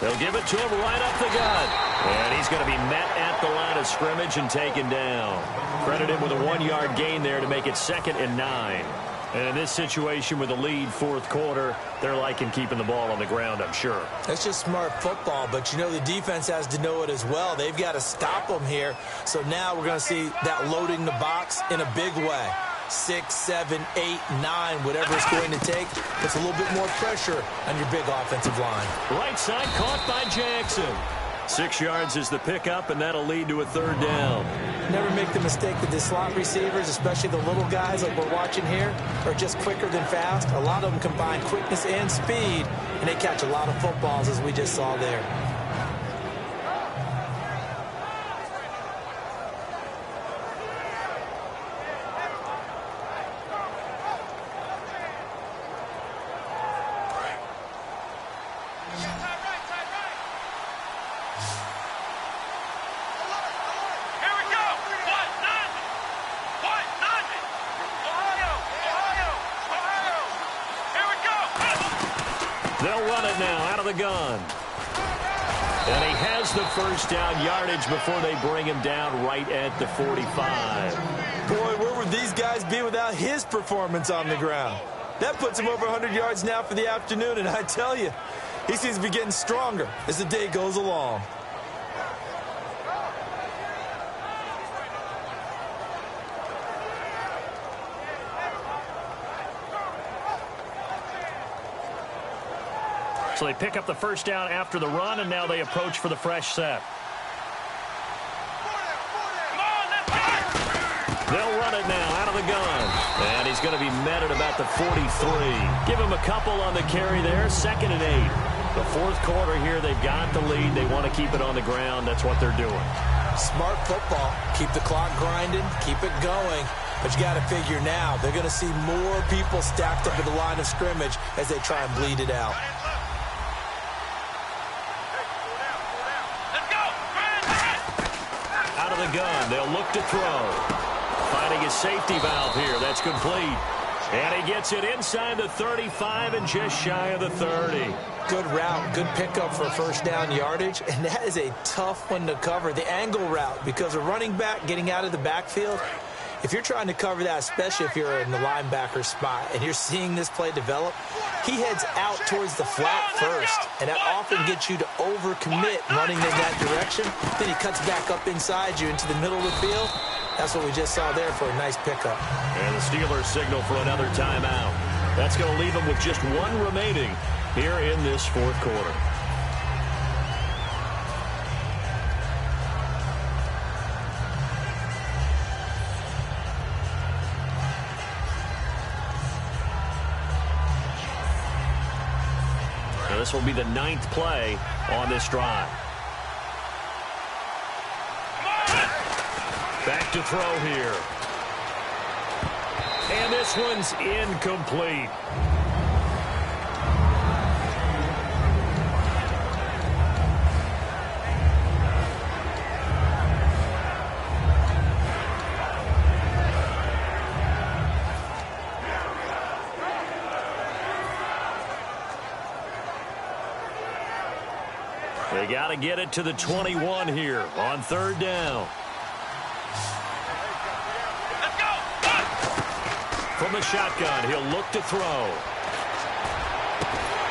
They'll give it to him right up the gut. And he's going to be met at the line of scrimmage and taken down. Credit him with a 1-yard gain there to make it 2nd and 9. And in this situation with a lead fourth quarter, they're liking keeping the ball on the ground, I'm sure. That's just smart football, but you know the defense has to know it as well. They've got to stop them here. So now we're going to see that loading the box in a big way. 6, 7, 8, 9, whatever it's going to take. Puts a little bit more pressure on your big offensive line. Right side caught by Jackson. 6 yards is the pickup, and that'll lead to a third down. Never make the mistake that the slot receivers, especially the little guys like we're watching here, are just quicker than fast. A lot of them combine quickness and speed, and they catch a lot of footballs, as we just saw there. Gun. And he has the first down yardage before they bring him down right at the 45. Boy, where would these guys be without his performance on the ground? That puts him over 100 yards now for the afternoon, and I tell you, he seems to be getting stronger as the day goes along. So they pick up the first down after the run, and now they approach for the fresh set. They'll run it now out of the gun. And he's going to be met at about the 43. Give him a couple on the carry there. 2nd and 8. The fourth quarter here, they've got the lead. They want to keep it on the ground. That's what they're doing. Smart football. Keep the clock grinding. Keep it going. But you got to figure now, they're going to see more people stacked up at the line of scrimmage as they try and bleed it out. Gun. They'll look to throw. Finding his safety valve here. That's complete. And he gets it inside the 35 and just shy of the 30. Good route, good pickup for first down yardage, and that is a tough one to cover, the angle route, because a running back getting out of the backfield, if you're trying to cover that, especially if you're in the linebacker spot and you're seeing this play develop, he heads out towards the flat first, and that often gets you to overcommit running in that direction. Then he cuts back up inside you into the middle of the field. That's what we just saw there for a nice pickup. And the Steelers signal for another timeout. That's going to leave them with just one remaining here in this fourth quarter. Now this will be the 9th play on this drive. Back to throw here. And this one's incomplete. They got to get it to the 21 here on third down. Let's go. From the shotgun, he'll look to throw.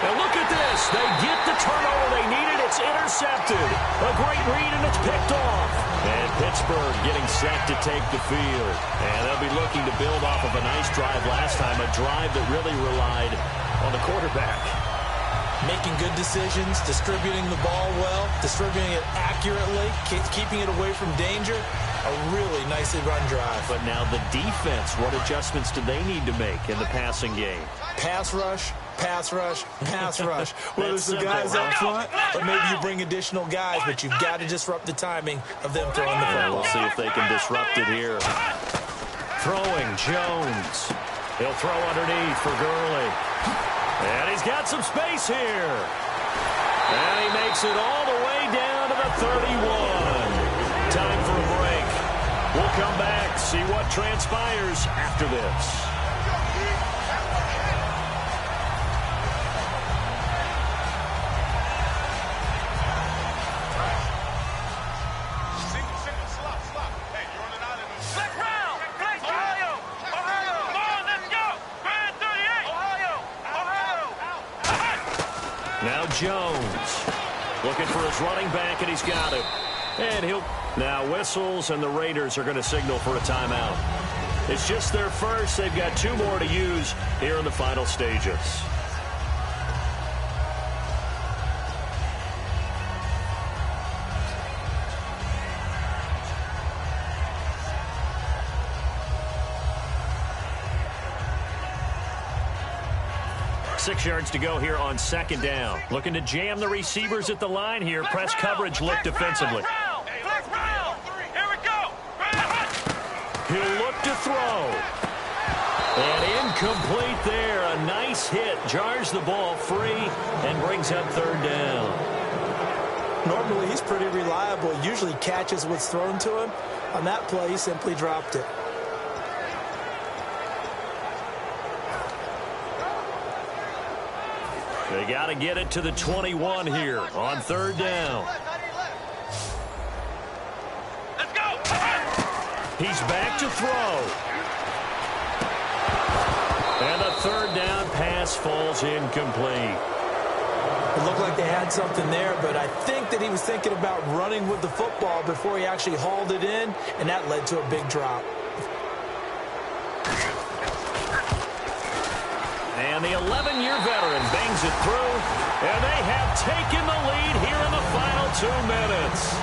And look at this. They get the turnover they needed. It's intercepted. A great read, and it's picked off. And Pittsburgh getting set to take the field. And they'll be looking to build off of a nice drive last time, a drive that really relied on the quarterback. Making good decisions, distributing the ball well, distributing it accurately, keeping it away from danger. A really nicely run drive. But now the defense, what adjustments do they need to make in the passing game? Pass rush, pass rush, pass rush. Whether it's the guys up front or maybe you bring additional guys, but you've got to disrupt the timing of them throwing the football. We'll see if they can disrupt it here. Throwing, Jones. He'll throw underneath for Gurley. And he's got some space here. And he makes it all the way down to the 31. Time for a break. We'll come back, see what transpires after this. Now Jones looking for his running back, and he's got him. And he'll now whistles, and the Raiders are going to signal for a timeout. It's just their first. They've got 2 more to use here in the final stages. Six yards to go here on second down. Looking to jam the receivers at the line here. Press coverage look defensively. Here we go. He'll look to throw. And incomplete there. A nice hit. Jars the ball free and brings up third down. Normally he's pretty reliable. Usually catches what's thrown to him. On that play, he simply dropped it. They got to get it to the 21 here on third down. Let's go. He's back to throw. And the third down pass falls incomplete. It looked like they had something there, but I think that he was thinking about running with the football before he actually hauled it in, and that led to a big drop. And the 11-year veteran bangs it through, and they have taken the lead here in the final 2 minutes.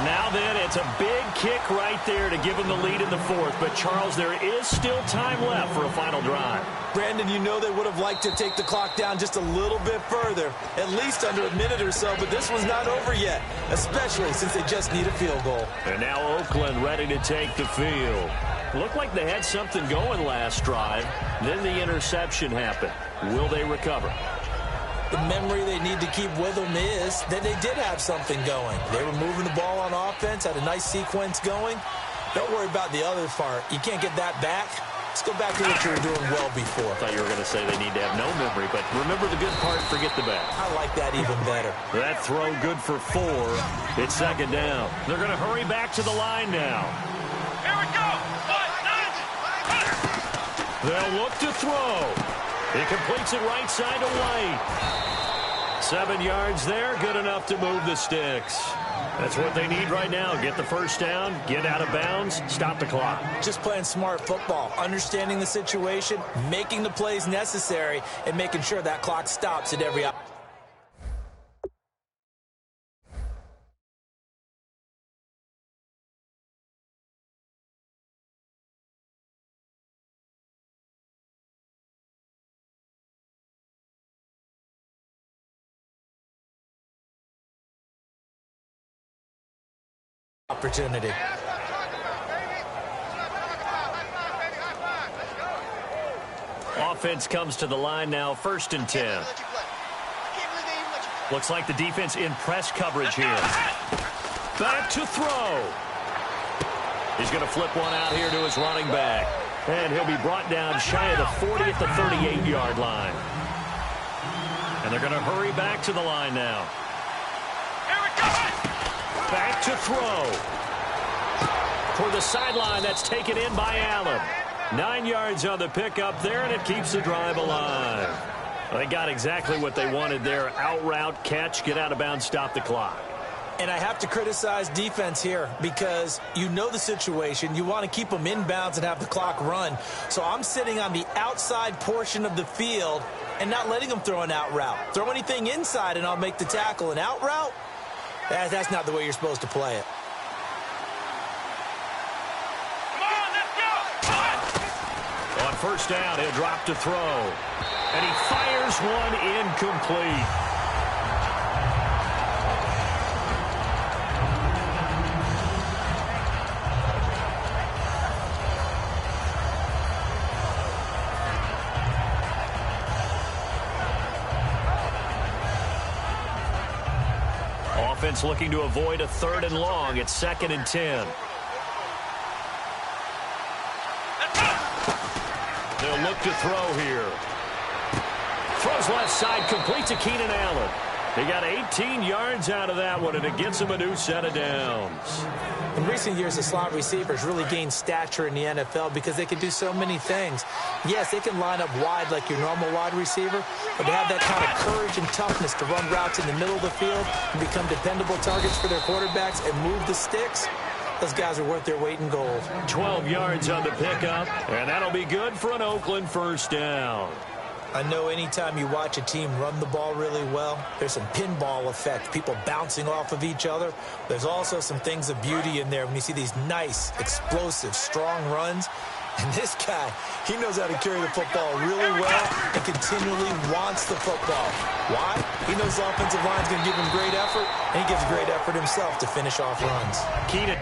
Now then, it's a big kick right there to give them the lead in the fourth. But, Charles, there is still time left for a final drive. Brandon, you know they would have liked to take the clock down just a little bit further, at least under a minute or so, but this was not over yet, especially since they just need a field goal. And now Oakland ready to take the field. Looked like they had something going last drive. Then the interception happened. Will they recover? The memory they need to keep with them is that they did have something going. They were moving the ball on offense, had a nice sequence going. Don't worry about the other part. You can't get that back. Let's go back to what you were doing well before. I thought you were going to say they need to have no memory, but remember the good part, forget the bad. I like that even better. That throw good for 4. It's second down. They're going to hurry back to the line now. Here we go. 1, 9. They'll look to throw. He completes it right side to White. 7 yards there, good enough to move the sticks. That's what they need right now. Get the first down, get out of bounds, stop the clock. Just playing smart football, understanding the situation, making the plays necessary, and making sure that clock stops at every opportunity. Offense comes to the line now, 1st and 10. Looks like the defense in press coverage here. Back to throw. He's going to flip one out here to his running back. And he'll be brought down shy of the 40 at the 38-yard line. And they're going to hurry back to the line now. Back to throw. For the sideline, that's taken in by Allen. 9 yards on the pickup there, and it keeps the drive alive. Well, they got exactly what they wanted there. Out route, catch, get out of bounds, stop the clock. And I have to criticize defense here because you know the situation. You want to keep them inbounds and have the clock run. So I'm sitting on the outside portion of the field and not letting them throw an out route. Throw anything inside, and I'll make the tackle. An out route? That's not the way you're supposed to play it. On first down, he'll drop to throw. And he fires one incomplete. Offense looking to avoid a 3rd and long. It's 2nd and 10. They'll look to throw here. Throws left side, complete to Keenan Allen. He got 18 yards out of that one, and it gets him a new set of downs. In recent years, the slot receivers really gained stature in the NFL because they can do so many things. Yes, they can line up wide like your normal wide receiver, but to have that kind of courage and toughness to run routes in the middle of the field and become dependable targets for their quarterbacks and move the sticks, those guys are worth their weight in gold. 12 yards on the pickup, and that'll be good for an Oakland first down. I know anytime you watch a team run the ball really well, there's some pinball effect, people bouncing off of each other. There's also some things of beauty in there when you see these nice, explosive, strong runs. And this guy, he knows how to carry the football really well and continually wants the football. Why? He knows the offensive line's going to give him great effort, and he gives great effort himself to finish off runs. Keenan.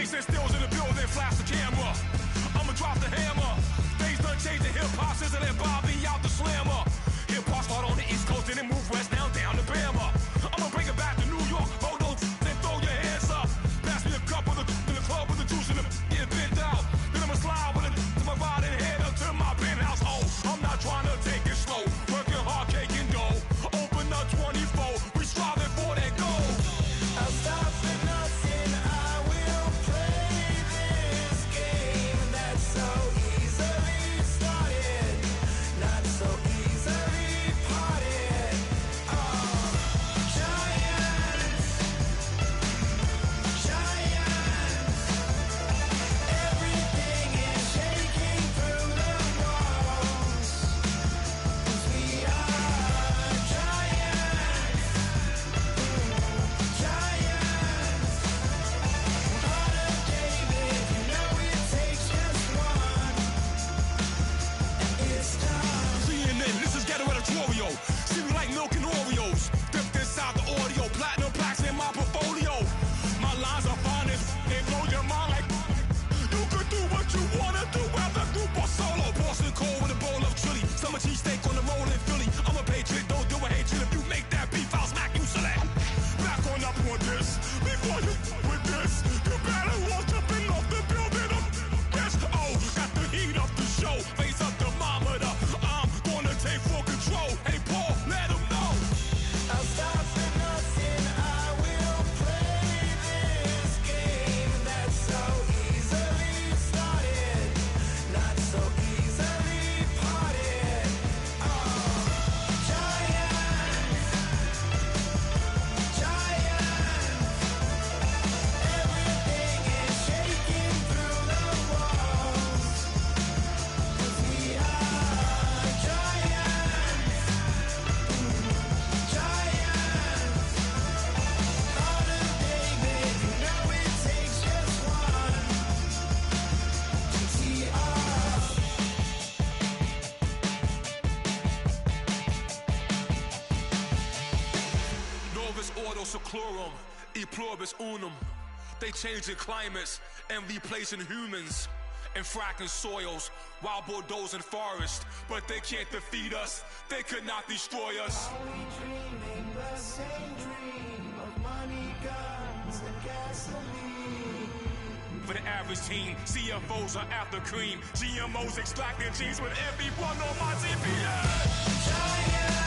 Jason Stills in the building, flash the camera. I'ma drop the hammer. Things done changed the hip-hop since I let Bobby out the slammer. Hip-hop start on the East Coast and then move west down to Bama. I'ma bring it back to New York. Hold on, then throw your hands up. Pass me a cup of the club with the juice in the get bent out. Then I'ma slide with it to my ride and head up to my penthouse. Oh, I'm not trying to take it slow. Working hard, cake and dough. Open up 24. We striving for that goal. I'll stop for nothing. I will play this game that's so easily started, not so easily parted. Oh, giants, everything is shaking through the walls. 'Cause we are giants. Heart of David, you know it takes just one, and it's time. CNN, this is ghetto editorial. See me like milk and Oreos. Dipped inside the audio, platinum plaques in my portfolio. My lines are fine as they blow your mind like you could do what you wanna do, whether group or solo. Boston cold with a bowl of chili. Summer cheesesteak on the roll in Philly. I'm a patriot, don't do a hatred. If you make that beef, I'll smack you silly. Back on up on this. Before you with this, you better walk up and off the building of this. Oh, got the heat up the show. Face up the thermometer. I'm gonna take full control. Hey, Paul, let him know. I'll stop for nothing. I will play this game that's so easily started, not so easily parted. Oh, giants, everything is shaking through the walls. 'Cause we are giants. Heart of David, you know it takes just one to tee off. Novus ordo seclorum, e pluribus unum. They changing climates and replacing humans and fracking soils, wild bulldozing forests. But they can't defeat us, they could not destroy us. Are we dreaming the same dream of money, guns, and gasoline? For the average team, CFOs are after cream. GMOs extracting genes with everyone on my TPS. Giants.